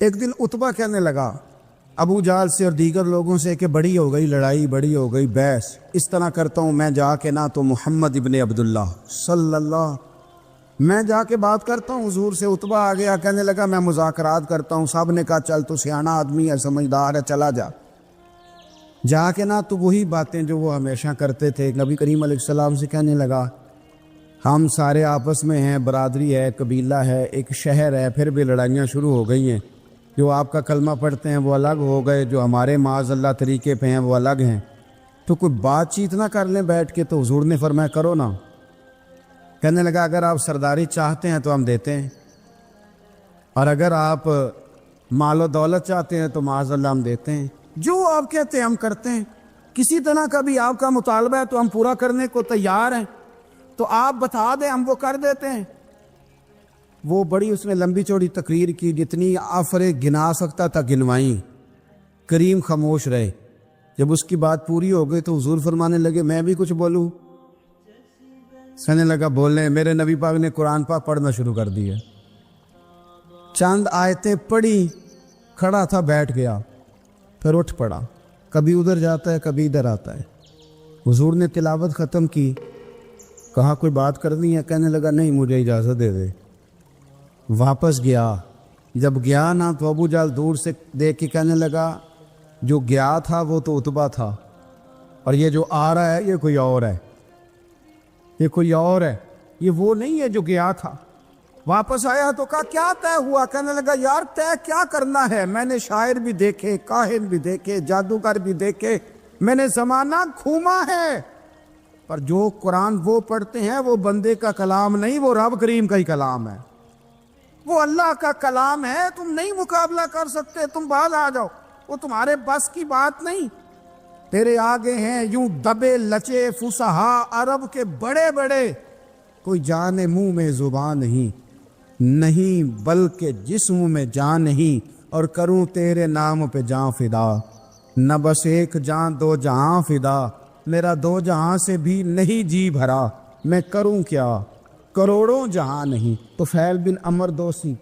ایک دن عتبہ کہنے لگا ابو جہل سے اور دیگر لوگوں سے کہ بڑی ہو گئی لڑائی، بڑی ہو گئی بحث، اس طرح کرتا ہوں میں جا کے نا تو محمد ابن عبداللہ صلی اللہ، میں جا کے بات کرتا ہوں حضور سے۔ عتبہ آ گیا کہنے لگا میں مذاکرات کرتا ہوں۔ صاحب نے کہا چل تو سیانا آدمی ہے، سمجھدار ہے، چلا جا۔ جا کے نا تو وہی باتیں جو وہ ہمیشہ کرتے تھے، نبی کریم علیہ السلام سے کہنے لگا ہم سارے آپس میں ہیں، برادری ہے، قبیلہ ہے، ایک شہر ہے، پھر بھی لڑائیاں شروع ہو گئی ہیں۔ جو آپ کا کلمہ پڑھتے ہیں وہ الگ ہو گئے، جو ہمارے معاذ اللہ طریقے پہ ہیں وہ الگ ہیں، تو کوئی بات چیت نہ کر لیں بیٹھ کے۔ تو حضور نے فرمایا کرو نا۔ کہنے لگا اگر آپ سرداری چاہتے ہیں تو ہم دیتے ہیں، اور اگر آپ مال و دولت چاہتے ہیں تو معاذ اللہ ہم دیتے ہیں، جو آپ کہتے ہیں ہم کرتے ہیں۔ کسی طرح کا بھی آپ کا مطالبہ ہے تو ہم پورا کرنے کو تیار ہیں، تو آپ بتا دیں ہم وہ کر دیتے ہیں۔ وہ بڑی اس نے لمبی چوڑی تقریر کی، جتنی آفریں گنا سکتا تھا گنوائیں۔ کریم خاموش رہے۔ جب اس کی بات پوری ہو گئی تو حضور فرمانے لگے میں بھی کچھ بولوں؟ کہنے لگا بولیں۔ میرے نبی پاک نے قرآن پاک پڑھنا شروع کر دیا، چند آیتیں پڑھی، کھڑا تھا بیٹھ گیا، پھر اٹھ پڑا، کبھی ادھر جاتا ہے کبھی ادھر آتا ہے۔ حضور نے تلاوت ختم کی، کہا کوئی بات کرنی ہے؟ کہنے لگا نہیں مجھے اجازت دے دے۔ واپس گیا، جب گیا نا تو ابو جہل دور سے دیکھ کے کہنے لگا جو گیا تھا وہ تو عتبہ تھا، اور یہ جو آ رہا ہے یہ کوئی اور ہے، یہ کوئی اور ہے، یہ وہ نہیں ہے جو گیا تھا۔ واپس آیا تو کہا کیا طے ہوا؟ کہنے لگا یار طے کیا کرنا ہے، میں نے شاعر بھی دیکھے، کاہن بھی دیکھے، جادوگر بھی دیکھے، میں نے زمانہ گھوما ہے، پر جو قرآن وہ پڑھتے ہیں وہ بندے کا کلام نہیں، وہ رب کریم کا ہی کلام ہے، وہ اللہ کا کلام ہے۔ تم نہیں مقابلہ کر سکتے، تم باز آ جاؤ، وہ تمہارے بس کی بات نہیں۔ تیرے آگے ہیں یوں دبے لچے فصحا عرب کے بڑے بڑے، کوئی جان منہ میں زبان نہیں بلکہ جسم میں جان نہیں، اور کروں تیرے نام پہ جان فدا، نہ بس ایک جان دو جہاں فدا، میرا دو جہاں سے بھی نہیں جی بھرا، میں کروں کیا کروڑوں جہاں نہیں۔ تو فیل بن عمر دوسی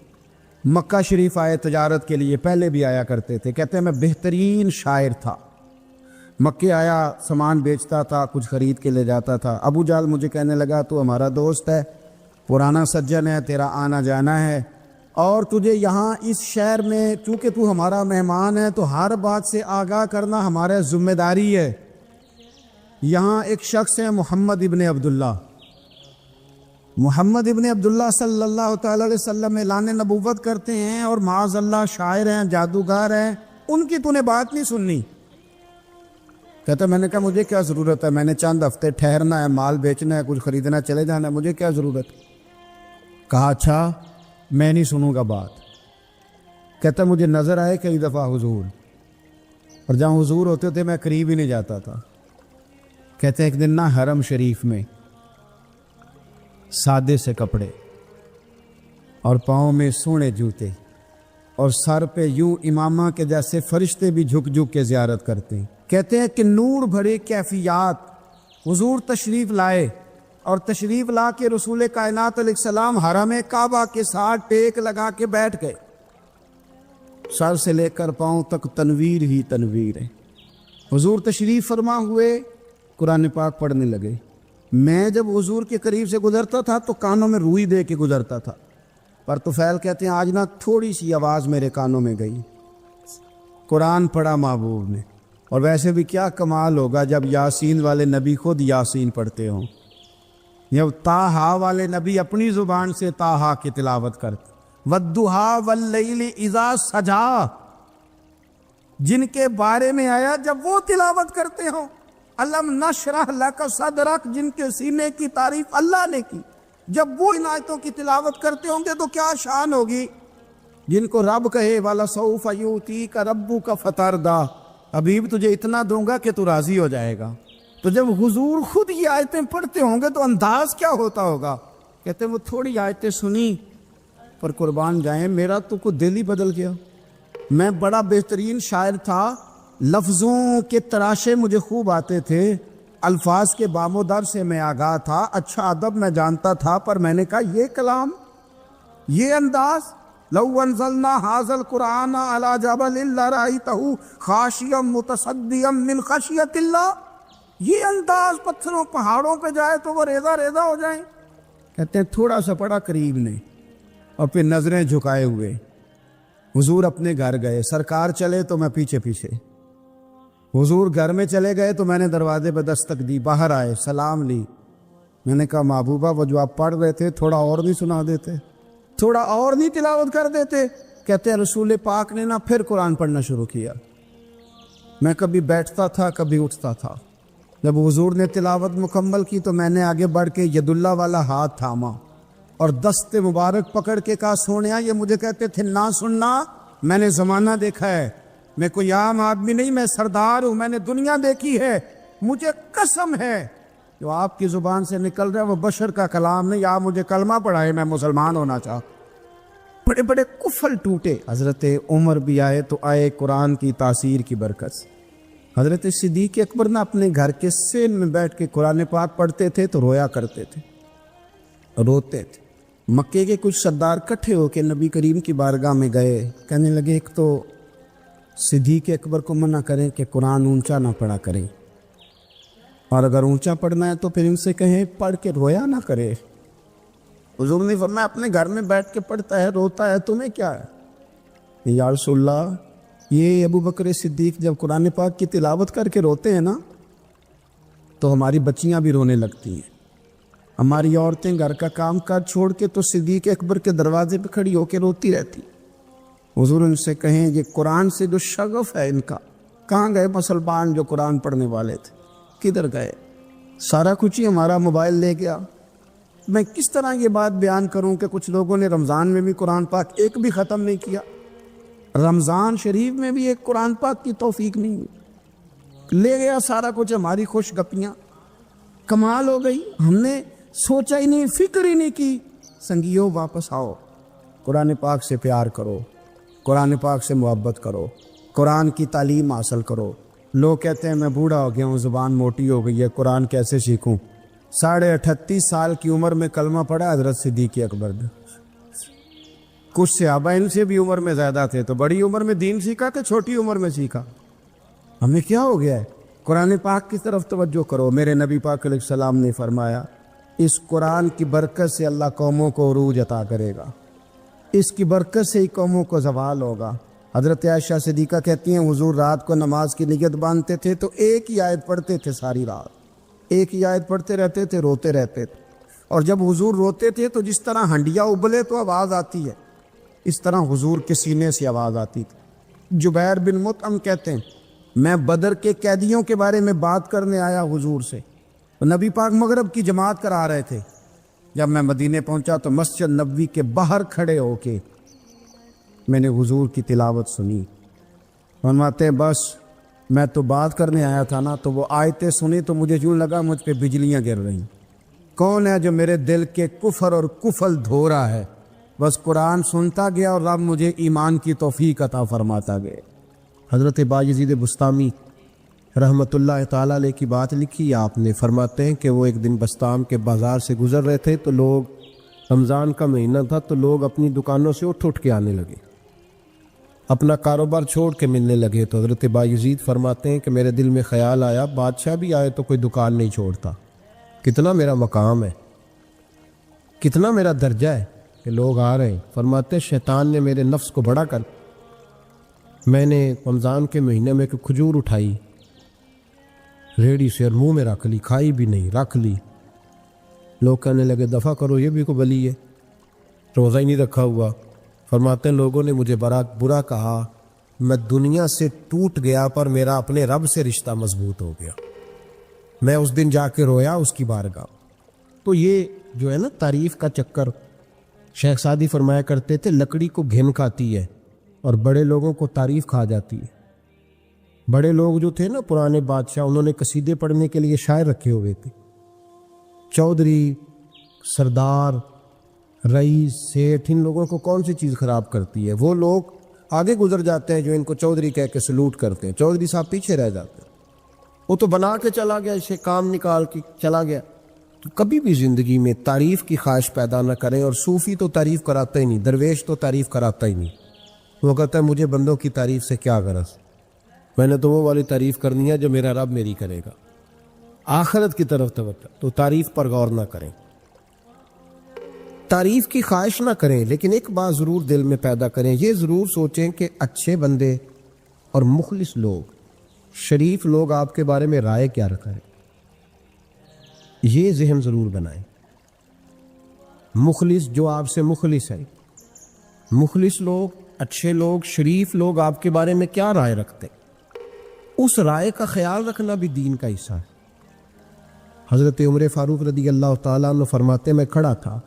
مکہ شریف آئے تجارت کے لیے، پہلے بھی آیا کرتے تھے، کہتے ہیں میں بہترین شاعر تھا، مکے آیا سامان بیچتا تھا، کچھ خرید کے لے جاتا تھا۔ ابو جہل مجھے کہنے لگا تو ہمارا دوست ہے، پرانا سجن ہے، تیرا آنا جانا ہے، اور تجھے یہاں اس شہر میں چونکہ تو ہمارا مہمان ہے تو ہر بات سے آگاہ کرنا ہمارا ذمہ داری ہے۔ یہاں ایک شخص ہے محمد ابن عبداللہ، محمد ابن عبداللہ صلی اللہ تعالی علیہ وسلم اعلان نبوت کرتے ہیں اور معاذ اللہ شاعر ہیں، جادوگر ہیں، ان کی تو نے بات نہیں سننی۔ کہتا میں نے کہا مجھے کیا ضرورت ہے، میں نے چند ہفتے ٹھہرنا ہے، مال بیچنا ہے، کچھ خریدنا، چلے جانا ہے، مجھے کیا ضرورت۔ کہا اچھا میں نہیں سنوں گا بات۔ کہتا مجھے نظر آئے کئی دفعہ حضور، اور جہاں حضور ہوتے تھے میں قریب ہی نہیں جاتا تھا۔ کہتے ایک دن نا حرم شریف میں سادے سے کپڑے اور پاؤں میں سونے جوتے اور سر پہ یوں امامہ کے جیسے فرشتے بھی جھک جھک کے زیارت کرتے ہیں۔ کہتے ہیں کہ نور بھرے کیفیات حضور تشریف لائے، اور تشریف لا کے رسول کائنات علیہ السلام حرم کعبہ کے ساتھ ٹیک لگا کے بیٹھ گئے، سر سے لے کر پاؤں تک تنویر ہی تنویر ہے۔ حضور تشریف فرما ہوئے قرآن پاک پڑھنے لگے۔ میں جب حضور کے قریب سے گزرتا تھا تو کانوں میں روئی دے کے گزرتا تھا، پر طفیل کہتے ہیں آج نا تھوڑی سی آواز میرے کانوں میں گئی، قرآن پڑھا محبوب نے۔ اور ویسے بھی کیا کمال ہوگا جب یاسین والے نبی خود یاسین پڑھتے ہوں، جب طٰہٰ والے نبی اپنی زبان سے طٰہٰ کی تلاوت کرتے، وَالضُّحَىٰ وَاللَّيْلِ اِذَا سَجَىٰ، جن کے بارے میں آیا جب وہ تلاوت کرتے ہوں، الم نشرح لک صدرک، جن کے سینے کی تعریف اللہ نے کی، جب وہ ان آیتوں کی تلاوت کرتے ہوں گے تو کیا شان ہوگی۔ جن کو رب کہے وَلَسَوْفَ يُؤْتِيكَ رَبُّكَ فَتَرْضَىٰ، حبیب تجھے اتنا دوں گا کہ تو راضی ہو جائے گا۔ تو جب حضور خود یہ آیتیں پڑھتے ہوں گے تو انداز کیا ہوتا ہوگا۔ کہتے ہیں وہ تھوڑی آیتیں سنی پر قربان جائیں میرا تو کوئی دل ہی بدل گیا۔ میں بڑا بہترین شاعر تھا، لفظوں کے تراشے مجھے خوب آتے تھے، الفاظ کے بام و در سے میں آگاہ تھا، اچھا ادب میں جانتا تھا، پر میں نے کہا یہ کلام، یہ انداز، لو انزلنا هذا القرآن على جبل لرأيته خاشعا متصدعا من خشیۃ اللہ، یہ انداز پتھروں پہاڑوں پہ جائے تو وہ ریزہ ریزہ ہو جائیں۔ کہتے ہیں تھوڑا سا پڑا قریب نے اور پھر نظریں جھکائے ہوئے حضور اپنے گھر گئے، سرکار چلے تو میں پیچھے پیچھے، حضور گھر میں چلے گئے تو میں نے دروازے پہ دستک دی، باہر آئے، سلام لی۔ میں نے کہا محبوبہ وہ جو آپ پڑھ رہے تھے تھوڑا اور نہیں سنا دیتے، تھوڑا اور نہیں تلاوت کر دیتے۔ کہتے ہیں رسول پاک نے نا پھر قرآن پڑھنا شروع کیا۔ میں کبھی بیٹھتا تھا کبھی اٹھتا تھا، جب حضور نے تلاوت مکمل کی تو میں نے آگے بڑھ کے ید اللہ والا ہاتھ تھاما اور دست مبارک پکڑ کے کہا سونیا، یہ مجھے کہتے تھے نہ سننا، میں نے زمانہ دیکھا ہے، میں کوئی عام آدمی نہیں، میں سردار ہوں، میں نے دنیا دیکھی ہے، مجھے قسم ہے جو آپ کی زبان سے نکل رہا ہے وہ بشر کا کلام نہیں، آپ مجھے کلمہ پڑھائے، میں مسلمان ہونا چاہتا۔ بڑے بڑے کفل ٹوٹے۔ حضرت عمر بھی آئے تو آئے قرآن کی تاثیر کی برکت سے۔ حضرت صدیق اکبر نے اپنے گھر کے سین میں بیٹھ کے قرآن پاک پڑھتے تھے تو رویا کرتے تھے، روتے تھے۔ مکے کے کچھ سردار کٹھے ہو کے نبی کریم کی بارگاہ میں گئے، کہنے لگے ایک تو صدیق اکبر کو منع کریں کہ قرآن اونچا نہ پڑھا کریں، اور اگر اونچا پڑھنا ہے تو پھر ان سے کہیں پڑھ کے رویا نہ کرے۔ حضور نے فرمایا اپنے گھر میں بیٹھ کے پڑھتا ہے روتا ہے، تمہیں کیا ہے؟ یا رسول اللہ، یہ ابو بکر صدیق جب قرآن پاک کی تلاوت کر کے روتے ہیں نا تو ہماری بچیاں بھی رونے لگتی ہیں، ہماری عورتیں گھر کا کام کاج چھوڑ کے تو صدیق اکبر کے دروازے پہ کھڑی ہو کے روتی رہتی۔ حضور ان سے کہیں یہ قرآن سے جو شغف ہے ان کا، کہاں گئے مسلمان جو قرآن پڑھنے والے تھے، کدھر گئے؟ سارا کچھ ہی ہمارا موبائل لے گیا۔ میں کس طرح یہ بات بیان کروں کہ کچھ لوگوں نے رمضان میں بھی قرآن پاک ایک بھی ختم نہیں کیا، رمضان شریف میں بھی ایک قرآن پاک کی توفیق نہیں ہوئی، لے گیا سارا کچھ ہماری خوش گپیاں۔ کمال ہو گئی، ہم نے سوچا ہی نہیں، فکر ہی نہیں کی۔ سنگیوں واپس آؤ، قرآن پاک سے پیار کرو، قرآن پاک سے محبت کرو، قرآن کی تعلیم حاصل کرو۔ لوگ کہتے ہیں میں بوڑھا ہو گیا ہوں، زبان موٹی ہو گئی ہے، قرآن کیسے سیکھوں؟ 38.5 سال کی عمر میں کلمہ پڑھا حضرت صدیق اکبر نے۔ کچھ صحابہ ان سے بھی عمر میں زیادہ تھے، تو بڑی عمر میں دین سیکھا کہ چھوٹی عمر میں سیکھا؟ ہمیں کیا ہو گیا ہے؟ قرآن پاک کی طرف توجہ کرو۔ میرے نبی پاک علیہ السلام نے فرمایا اس قرآن کی برکت سے اللہ قوموں کو عروج عطا کرے گا، اس کی برکت سے ہی قوموں کو زوال ہوگا۔ حضرت عائشہ صدیقہ کہتی ہیں حضور رات کو نماز کی نیت باندھتے تھے تو ایک ہی آیت پڑھتے تھے ساری رات، ایک ہی آیت پڑھتے رہتے تھے، روتے رہتے تھے، اور جب حضور روتے تھے تو جس طرح ہنڈیا ابلے تو آواز آتی ہے، اس طرح حضور کے سینے سے آواز آتی تھی۔ جبیر بن مطعم کہتے ہیں میں بدر کے قیدیوں کے بارے میں بات کرنے آیا حضور سے، نبی پاک مغرب کی جماعت کرا رہے تھے۔ جب میں مدینے پہنچا تو مسجد نبوی کے باہر کھڑے ہو کے میں نے حضور کی تلاوت سنی۔ فرماتے ہیں بس میں تو بات کرنے آیا تھا نا، تو وہ آیتیں سنی تو مجھے یوں لگا مجھ پہ بجلیاں گر رہی۔ کون ہے جو میرے دل کے کفر اور کفل دھو رہا ہے؟ بس قرآن سنتا گیا اور رب مجھے ایمان کی توفیق عطا فرماتا گیا۔ حضرت بایزید بسطامی رحمۃ اللہ تعالیٰ علیہ کی بات لکھی آپ نے، فرماتے ہیں کہ وہ ایک دن بسطام کے بازار سے گزر رہے تھے تو لوگ، رمضان کا مہینہ تھا تو لوگ اپنی دکانوں سے اٹھ کے آنے لگے، اپنا کاروبار چھوڑ کے ملنے لگے۔ تو حضرت بایزید فرماتے ہیں کہ میرے دل میں خیال آیا بادشاہ بھی آئے تو کوئی دکان نہیں چھوڑتا، کتنا میرا مقام ہے، کتنا میرا درجہ ہے کہ لوگ آ رہے ہیں۔ فرماتے ہیں شیطان نے میرے نفس کو بڑا کر، میں نے رمضان کے مہینے میں ایک کھجور اٹھائی ریڑھی سے اور منہ میں رکھ لی، کھائی بھی نہیں، رکھ لی۔ لوگ کہنے لگے دفع کرو یہ بھی کو بلی ہے، روزہ ہی نہیں رکھا ہوا۔ فرماتے ہیں لوگوں نے مجھے برا کہا، میں دنیا سے ٹوٹ گیا پر میرا اپنے رب سے رشتہ مضبوط ہو گیا۔ میں اس دن جا کے رویا اس کی بارگاہ۔ تو یہ جو ہے نا تعریف کا چکر، شیخ سعدی فرمایا کرتے تھے لکڑی کو گھن کھاتی ہے اور بڑے لوگوں کو تعریف کھا جاتی ہے۔ بڑے لوگ جو تھے نا پرانے بادشاہ، انہوں نے قصیدے پڑھنے کے لیے شاعر رکھے ہوئے تھے، چودھری، سردار، رئیس، سیٹھ، ان لوگوں کو کون سی چیز خراب کرتی ہے؟ وہ لوگ آگے گزر جاتے ہیں جو ان کو چودھری کہہ کے سلوٹ کرتے ہیں، چودھری صاحب پیچھے رہ جاتے ہیں۔ وہ تو بنا کے چلا گیا، اسے کام نکال کے چلا گیا۔ تو کبھی بھی زندگی میں تعریف کی خواہش پیدا نہ کریں، اور صوفی تو تعریف کراتا ہی نہیں، درویش تو تعریف کراتا ہی نہیں۔ وہ کہتا ہے مجھے بندوں کی تعریف سے کیا غرض، میں نے تو وہ والی تعریف کرنی ہے جو میرا رب میری کرے گا۔ آخرت کی طرف توجہ، تو تعریف پر غور نہ کریں، تعریف کی خواہش نہ کریں، لیکن ایک بات ضرور دل میں پیدا کریں، یہ ضرور سوچیں کہ اچھے بندے اور مخلص لوگ، شریف لوگ آپ کے بارے میں رائے کیا رکھا ہے، یہ ذہن ضرور بنائیں۔ مخلص جو آپ سے مخلص ہے، مخلص لوگ، اچھے لوگ، شریف لوگ آپ کے بارے میں کیا رائے رکھتے، اس رائے کا خیال رکھنا بھی دین کا حصہ ہے۔ حضرت عمر فاروق رضی اللہ تعالیٰ عنہ فرماتے میں کھڑا تھا،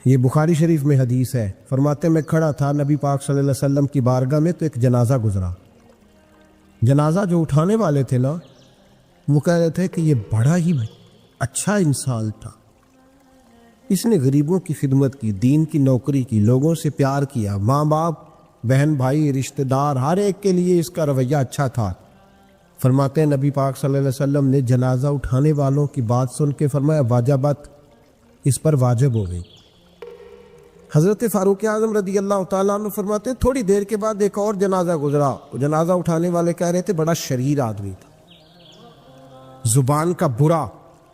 یہ بخاری شریف میں حدیث ہے، فرماتے میں کھڑا تھا نبی پاک صلی اللہ علیہ وسلم کی بارگاہ میں تو ایک جنازہ گزرا۔ جنازہ جو اٹھانے والے تھے نا، وہ کہہ رہے تھے کہ یہ بڑا ہی اچھا انسان تھا، اس نے غریبوں کی خدمت کی، دین کی نوکری کی، لوگوں سے پیار کیا، ماں باپ، بہن بھائی، رشتہ دار، ہر ایک کے لیے اس کا رویہ اچھا تھا۔ فرماتے ہیں نبی پاک صلی اللہ علیہ وسلم نے جنازہ اٹھانے والوں کی بات سن کے فرمایا واجبت، اس پر واجب ہو گئی۔ حضرت فاروق اعظم رضی اللہ تعالیٰ عنہ فرماتے ہیں تھوڑی دیر کے بعد ایک اور جنازہ گزرا، جنازہ اٹھانے والے کہہ رہے تھے بڑا شریر آدمی تھا، زبان کا برا،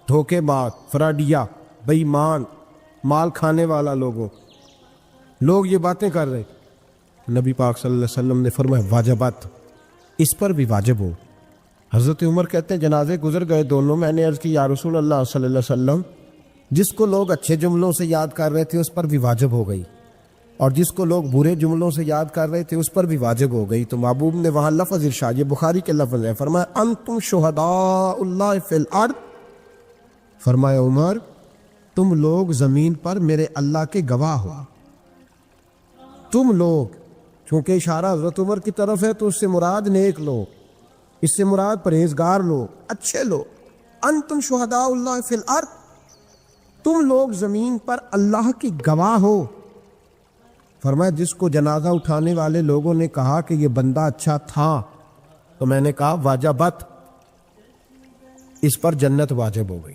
دھوکے باز، فراڈیا، بے ایمان، مال کھانے والا، لوگ یہ باتیں کر رہے۔ نبی پاک صلی اللہ علیہ وسلم نے فرمایا واجبات، اس پر بھی واجب ہو۔ حضرت عمر کہتے ہیں جنازے گزر گئے دونوں، میں نے عرض کی یا رسول اللہ صلی اللہ علیہ وسلم، جس کو لوگ اچھے جملوں سے یاد کر رہے تھے اس پر بھی واجب ہو گئی، اور جس کو لوگ برے جملوں سے یاد کر رہے تھے اس پر بھی واجب ہو گئی۔ تو محبوب نے وہاں لفظ ارشاد، یہ بخاری کے لفظ ہے، فرمایا انتم شہداء اللہ فی الارض، فرمایا عمر تم لوگ زمین پر میرے اللہ کے گواہ ہو، تم لوگ، چونکہ اشارہ حضرت عمر کی طرف ہے تو اس سے مراد نیک لوگ، اس سے مراد پرہیزگار لوگ، اچھے لوگ، انتم شہداء اللہ فی الارض، تم لوگ زمین پر اللہ کی گواہ ہو۔ فرمایا جس کو جنازہ اٹھانے والے لوگوں نے کہا کہ یہ بندہ اچھا تھا تو میں نے کہا واجبت، اس پر جنت واجب ہو گئی،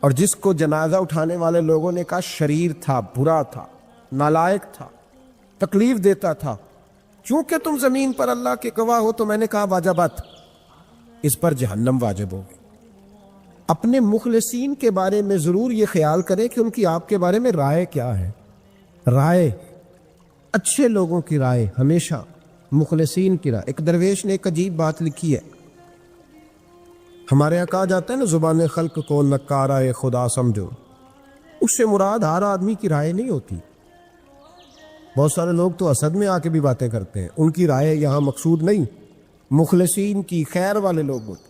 اور جس کو جنازہ اٹھانے والے لوگوں نے کہا شریر تھا، برا تھا، نالائق تھا، تکلیف دیتا تھا، چونکہ تم زمین پر اللہ کے گواہ ہو تو میں نے کہا واجبات، اس پر جہنم واجب ہو گئی۔ اپنے مخلصین کے بارے میں ضرور یہ خیال کریں کہ ان کی آپ کے بارے میں رائے کیا ہے. رائے، اچھے لوگوں کی رائے، ہمیشہ مخلصین کی رائے. ایک درویش نے ایک عجیب بات لکھی ہے. ہمارے یہاں کہا جاتا ہے نا، زبان خلق کو نکارہ خدا سمجھو. اس سے مراد ہر آدمی کی رائے نہیں ہوتی. بہت سارے لوگ تو اسد میں آ کے بھی باتیں کرتے ہیں، ان کی رائے یہاں مقصود نہیں. مخلصین کی، خیر والے لوگ ہوتے.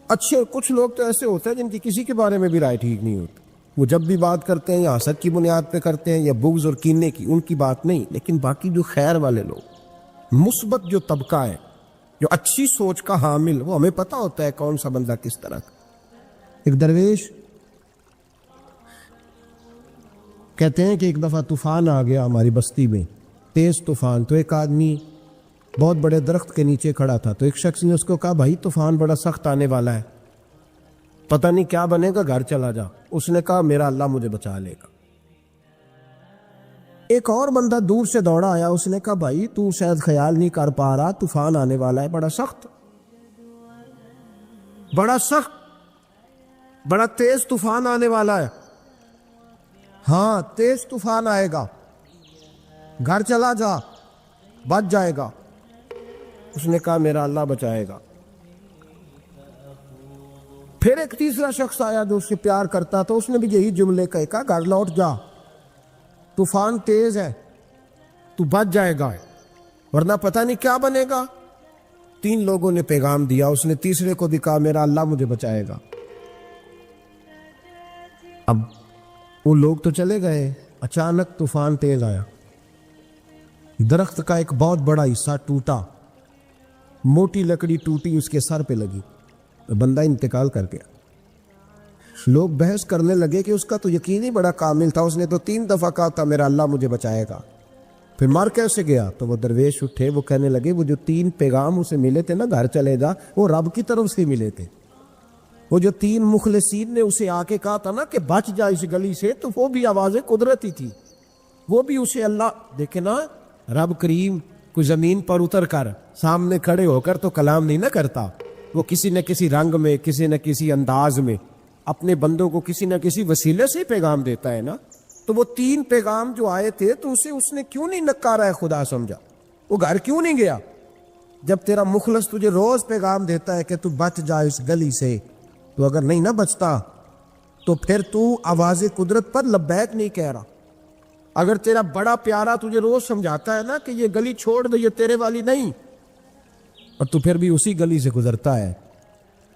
اچھے کچھ لوگ تو ایسے ہوتے ہیں جن کی کسی کے بارے میں بھی رائے ٹھیک نہیں ہوتی. وہ جب بھی بات کرتے ہیں یا حسد کی بنیاد پہ کرتے ہیں یا بغض اور کینے کی، ان کی بات نہیں. لیکن باقی جو خیر والے لوگ، مثبت جو طبقہ ہے، جو اچھی سوچ کا حامل، وہ ہمیں پتہ ہوتا ہے کون سا بندہ کس طرح کا. ایک درویش کہتے ہیں کہ ایک دفعہ طوفان آ گیا ہماری بستی میں، تیز طوفان. تو ایک آدمی بہت بڑے درخت کے نیچے کھڑا تھا. تو ایک شخص نے اس کو کہا، بھائی طوفان بڑا سخت آنے والا ہے، پتہ نہیں کیا بنے گا، گھر چلا جا. اس نے کہا، میرا اللہ مجھے بچا لے گا. ایک اور بندہ دور سے دوڑا آیا. اس نے کہا، بھائی تو شاید خیال نہیں کر پا رہا، طوفان آنے والا ہے بڑا سخت، بڑا سخت، بڑا تیز طوفان آنے والا ہے. ہاں تیز طوفان آئے گا، گھر چلا جا، بچ جائے گا. اس نے کہا، میرا اللہ بچائے گا. پھر ایک تیسرا شخص آیا جو اس سے پیار کرتا تھا. اس نے بھی یہی جملے کہا، گھر لوٹ جا، طوفان تیز ہے، تو بچ جائے گا، ورنہ پتہ نہیں کیا بنے گا. 3 لوگوں نے پیغام دیا. اس نے تیسرے کو بھی کہا، میرا اللہ مجھے بچائے گا. اب وہ لوگ تو چلے گئے. اچانک طوفان تیز آیا، درخت کا ایک بہت بڑا حصہ ٹوٹا، موٹی لکڑی ٹوٹی، اس کے سر پہ لگی، بندہ انتقال کر گیا. لوگ بحث کرنے لگے کہ اس کا تو یقین ہی بڑا کامل تھا، اس نے تو 3 دفعہ کہا تھا میرا اللہ مجھے بچائے گا، پھر مر کیسے گیا؟ تو وہ درویش اٹھے، وہ کہنے لگے، وہ جو 3 پیغام اسے ملے تھے نا، گھر چلے جا، وہ رب کی طرف سے ملے تھے. وہ جو 3 مخلصین نے اسے آ کے کہا تھا نا کہ بچ جا اس گلی سے، تو وہ بھی آوازیں قدرتی تھی، وہ بھی اسے اللہ. دیکھے نا، رب کریم کوئی زمین پر اتر کر سامنے کھڑے ہو کر تو کلام نہیں نہ کرتا. وہ کسی نہ کسی رنگ میں، کسی نہ کسی انداز میں اپنے بندوں کو کسی نہ کسی وسیلے سے پیغام دیتا ہے نا. تو وہ 3 پیغام جو آئے تھے، تو اسے اس نے کیوں نہیں نکارا ہے خدا سمجھا؟ وہ گھر کیوں نہیں گیا؟ جب تیرا مخلص تجھے روز پیغام دیتا ہے کہ تو بچ جا اس گلی سے، تو اگر نہیں نہ بچتا تو پھر تو آواز قدرت پر لبیک نہیں کہہ رہا. اگر تیرا بڑا پیارا تجھے روز سمجھاتا ہے نا کہ یہ گلی چھوڑ دے، یہ تیرے والی نہیں، اور تو پھر بھی اسی گلی سے گزرتا ہے،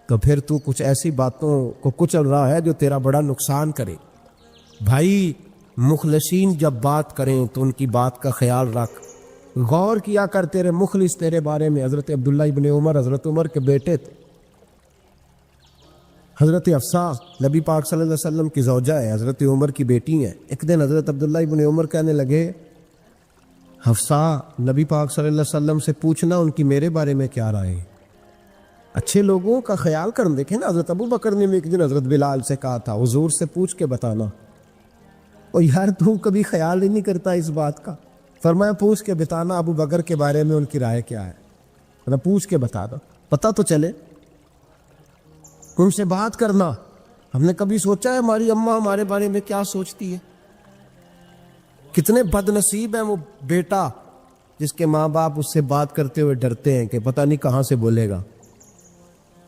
تو پھر تو کچھ ایسی باتوں کو کچل رہا ہے جو تیرا بڑا نقصان کرے. بھائی مخلصین جب بات کریں تو ان کی بات کا خیال رکھ، غور کیا کر. تیرے مخلص تیرے بارے میں حضرت عبداللہ ابن عمر، حضرت عمر کے بیٹے تھے. حضرت حفصہ نبی پاک صلی اللہ علیہ وسلم کی زوجہ ہے، حضرت عمر کی بیٹی ہیں. ایک دن حضرت عبداللہ ابن عمر کہنے لگے، حفصہ نبی پاک صلی اللہ علیہ وسلم سے پوچھنا ان کی میرے بارے میں کیا رائے ہے. اچھے لوگوں کا خیال کرنا. دیکھیں نا، حضرت ابو بکر نے ایک دن حضرت بلال سے کہا تھا، حضور سے پوچھ کے بتانا. اور یار تو کبھی خیال ہی نہیں کرتا اس بات کا. فرمایا پوچھ کے بتانا ابو بکر کے بارے میں ان کی رائے کیا ہے، پوچھ کے بتا دو، پتہ تو چلے. ان سے بات کرنا. ہم نے کبھی سوچا ہے ہماری اماں ہمارے بارے میں کیا سوچتی ہے؟ کتنے بد نصیب ہیں وہ بیٹا جس کے ماں باپ اس سے بات کرتے ہوئے ڈرتے ہیں کہ پتہ نہیں کہاں سے بولے گا.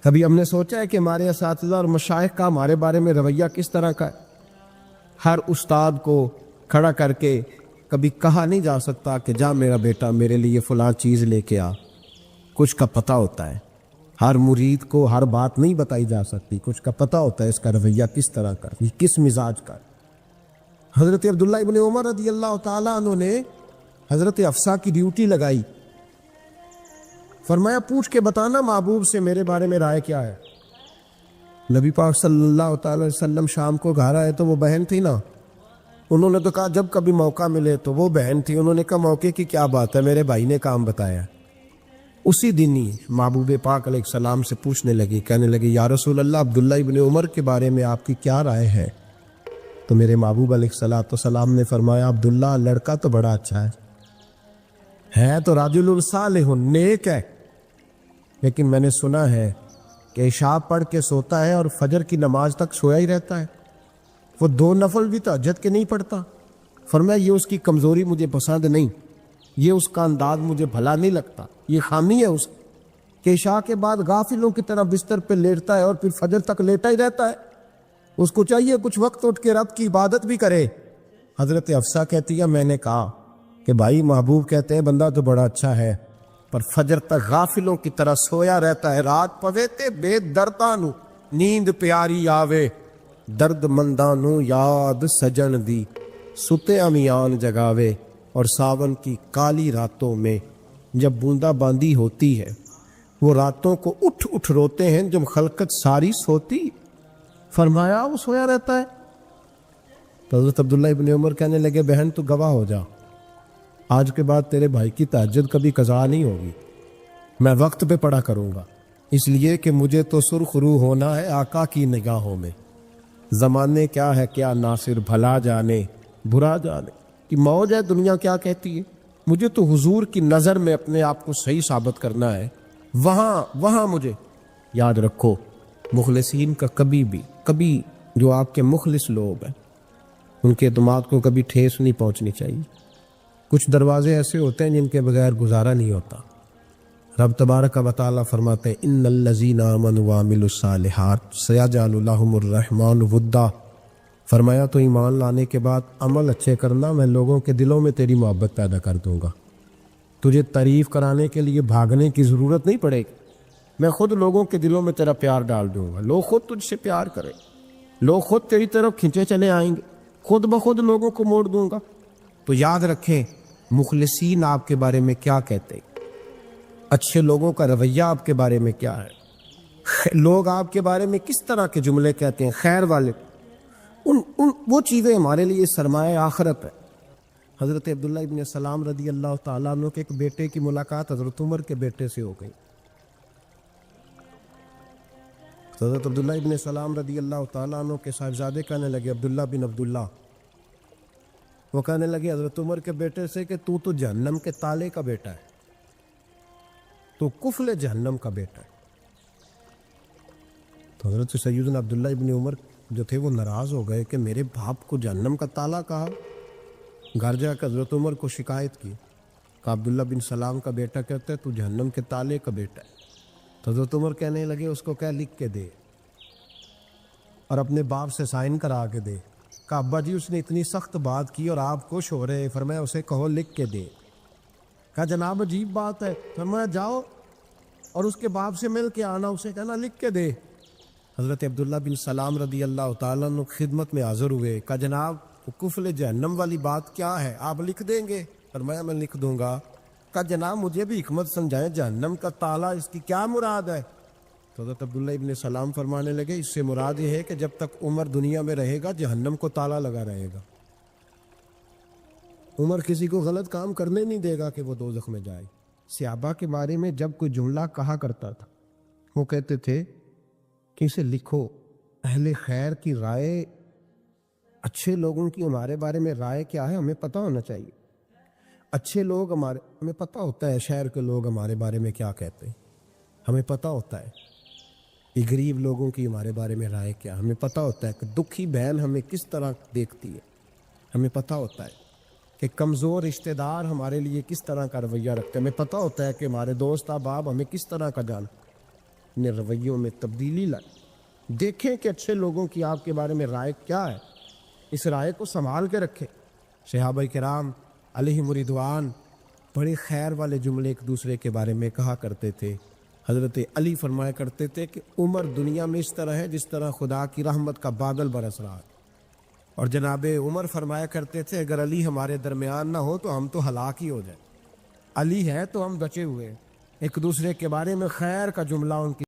کبھی ہم نے سوچا ہے کہ ہمارے اساتذہ اور مشائخ کا ہمارے بارے میں رویہ کس طرح کا ہے؟ ہر استاد کو کھڑا کر کے کبھی کہا نہیں جا سکتا کہ جا میرا بیٹا میرے لیے فلاں چیز لے کے آ. کچھ کا پتہ ہوتا ہے. ہر مرید کو ہر بات نہیں بتائی جا سکتی، کچھ کا پتہ ہوتا ہے اس کا رویہ کس طرح کا، کس مزاج کا. حضرت عبداللہ ابن عمر رضی اللہ تعالیٰ عنہ نے حضرت حفصہ کی ڈیوٹی لگائی. فرمایا پوچھ کے بتانا محبوب سے میرے بارے میں رائے کیا ہے. نبی پاک صلی اللہ تعالی علیہ وسلم شام کو گھر آئے تو وہ بہن تھی نا، انہوں نے تو کہا جب کبھی موقع ملے تو وہ بہن تھی. انہوں نے کہا موقع کی کیا بات ہے، میرے بھائی نے کام بتایا. اسی دن ہی محبوب پاک علیہ السلام سے پوچھنے لگی، کہنے لگی یا رسول اللہ عبداللہ ابن عمر کے بارے میں آپ کی کیا رائے ہے؟ تو میرے محبوب علیہ السلام نے فرمایا عبداللہ لڑکا تو بڑا اچھا ہے تو رجل صالح نیک ہے، لیکن میں نے سنا ہے کہ عشاء پڑھ کے سوتا ہے اور فجر کی نماز تک سویا ہی رہتا ہے، وہ 2 نفل بھی تہجد کے نہیں پڑھتا۔ فرمایا یہ اس کی کمزوری مجھے پسند نہیں، یہ اس کا انداز مجھے بھلا نہیں لگتا، یہ خامی ہے اس کی کہ عشاء کے بعد غافلوں کی طرح بستر پہ لیٹتا ہے اور پھر فجر تک لیٹا ہی رہتا ہے۔ اس کو چاہیے کچھ وقت اٹھ کے رب کی عبادت بھی کرے۔ حضرت حفصہ کہتی ہے میں نے کہا کہ بھائی محبوب کہتے ہیں بندہ تو بڑا اچھا ہے پر فجر تک غافلوں کی طرح سویا رہتا ہے، رات پوے تے بے درداں نو نیند پیاری آوے، درد منداں نو یاد سجن دی ستے امیان جگاوے، اور ساون کی کالی راتوں میں جب بوندا باندی ہوتی ہے وہ راتوں کو اٹھ اٹھ روتے ہیں جب خلقت ساری سوتی۔ فرمایا وہ سویا رہتا ہے۔ تو حضرت عبداللہ ابن عمر کہنے لگے بہن تو گواہ ہو جا، آج کے بعد تیرے بھائی کی تہجد کبھی قضا نہیں ہوگی، میں وقت پہ پڑھا کروں گا، اس لیے کہ مجھے تو سرخ روح ہونا ہے آقا کی نگاہوں میں۔ زمانے کیا ہے کیا ناصر، بھلا جانے برا جانے کہ موج ہے دنیا کیا کہتی ہے، مجھے تو حضور کی نظر میں اپنے آپ کو صحیح ثابت کرنا ہے، وہاں مجھے یاد رکھو مخلصین کا کبھی جو آپ کے مخلص لوگ ہیں ان کے اعتماد کو کبھی ٹھیس نہیں پہنچنی چاہیے۔ کچھ دروازے ایسے ہوتے ہیں جن کے بغیر گزارا نہیں ہوتا۔ رب تبارک و تعالیٰ فرماتے ہیں ان الذین آمنوا وعملوا الصالحات سیجعل لهم الرحمن ودا۔ فرمایا تو ایمان لانے کے بعد عمل اچھے کرنا، میں لوگوں کے دلوں میں تیری محبت پیدا کر دوں گا، تجھے تعریف کرانے کے لیے بھاگنے کی ضرورت نہیں پڑے گی، میں خود لوگوں کے دلوں میں تیرا پیار ڈال دوں گا، لوگ خود تجھ سے پیار کریں، لوگ خود تیری طرف کھنچے چلے آئیں گے، خود بخود لوگوں کو موڑ دوں گا۔ تو یاد رکھیں مخلصین آپ کے بارے میں کیا کہتے ہیں، اچھے لوگوں کا رویہ آپ کے بارے میں کیا ہے، لوگ آپ کے بارے میں کس طرح کے جملے کہتے ہیں، خیر والے، وہ چیزیں ہمارے لیے سرمایہ آخرت ہے۔ حضرت عبداللہ ابن سلام رضی اللہ تعالیٰ عنہ کے ایک بیٹے کی ملاقات حضرت عمر کے بیٹے سے ہو گئی۔ حضرت عبداللہ ابن سلام رضی اللہ تعالیٰ عنہ کے صاحبزادے کہنے لگے عبداللہ بن عبداللہ، وہ کہنے لگے حضرت عمر کے بیٹے سے کہ تو جہنم کے تالے کا بیٹا ہے، تو کفل جہنم کا بیٹا ہے۔ تو حضرت سیدنا عبداللہ ابن عمر جو تھے وہ ناراض ہو گئے کہ میرے باپ کو جہنم کا تالا کہا۔ گھر جا کر حضرت عمر کو شکایت کی کہ عبداللہ بن سلام کا بیٹا کہتا ہے تو جہنم کے تالے کا بیٹا ہے۔ تو حضرت عمر کہنے لگے اس کو کیا لکھ کے دے اور اپنے باپ سے سائن کرا کے دے۔ کہا ابا جی اس نے اتنی سخت بات کی اور آپ خوش ہو رہے، فرمایا اسے کہو لکھ کے دے۔ کہا جناب عجیب بات ہے، فرمایا جاؤ اور اس کے باپ سے مل کے آنا، اسے کہنا لکھ کے دے۔ حضرت عبداللہ بن سلام رضی اللہ تعالیٰ عنہ خدمت میں حاضر ہوئے، کہا جناب کفل جہنم والی بات کیا ہے، آپ لکھ دیں گے؟ فرمایا میں لکھ دوں گا۔ کہا جناب مجھے بھی حکمت سمجھائیں، جہنم کا تالا اس کی کیا مراد ہے؟ تو حضرت عبداللہ ابن سلام فرمانے لگے اس سے مراد یہ ہے کہ جب تک عمر دنیا میں رہے گا جہنم کو تالا لگا رہے گا، عمر کسی کو غلط کام کرنے نہیں دے گا کہ وہ دوزخ میں جائے۔ صحابہ کے بارے میں جب کوئی جملہ کہا کرتا تھا وہ کہتے تھے کہ اسے لکھو، اہل خیر کی رائے، اچھے لوگوں کی ہمارے بارے میں رائے کیا ہے ہمیں پتہ ہونا چاہیے۔ اچھے لوگ ہمیں پتہ ہوتا ہے شہر کے لوگ ہمارے بارے میں کیا کہتے ہیں، ہمیں پتہ ہوتا ہے کہ غریب لوگوں کی ہمارے بارے میں رائے کیا، ہمیں پتہ ہوتا ہے کہ دکھی بہن ہمیں کس طرح دیکھتی ہے، ہمیں پتہ ہوتا ہے کہ کمزور رشتہ دار ہمارے لیے کس طرح کا رویہ رکھتے ہیں، ہمیں پتہ ہوتا ہے کہ ہمارے دوست احباب ہمیں کس طرح کا جان، اپنے رویوں میں تبدیلی لائے۔ دیکھیں کہ اچھے لوگوں کی آپ کے بارے میں رائے کیا ہے، اس رائے کو سنبھال کے رکھیں۔ صحابہ کرام علیہم رضوان بڑے خیر والے جملے ایک دوسرے کے بارے میں کہا کرتے تھے۔ حضرت علی فرمایا کرتے تھے کہ عمر دنیا میں اس طرح ہے جس طرح خدا کی رحمت کا بادل برس رہا ہے، اور جناب عمر فرمایا کرتے تھے اگر علی ہمارے درمیان نہ ہو تو ہم تو ہلاک ہی ہو جائیں، علی ہے تو ہم بچے ہوئے ہیں۔ ایک دوسرے کے بارے میں خیر کا جملہ ان کی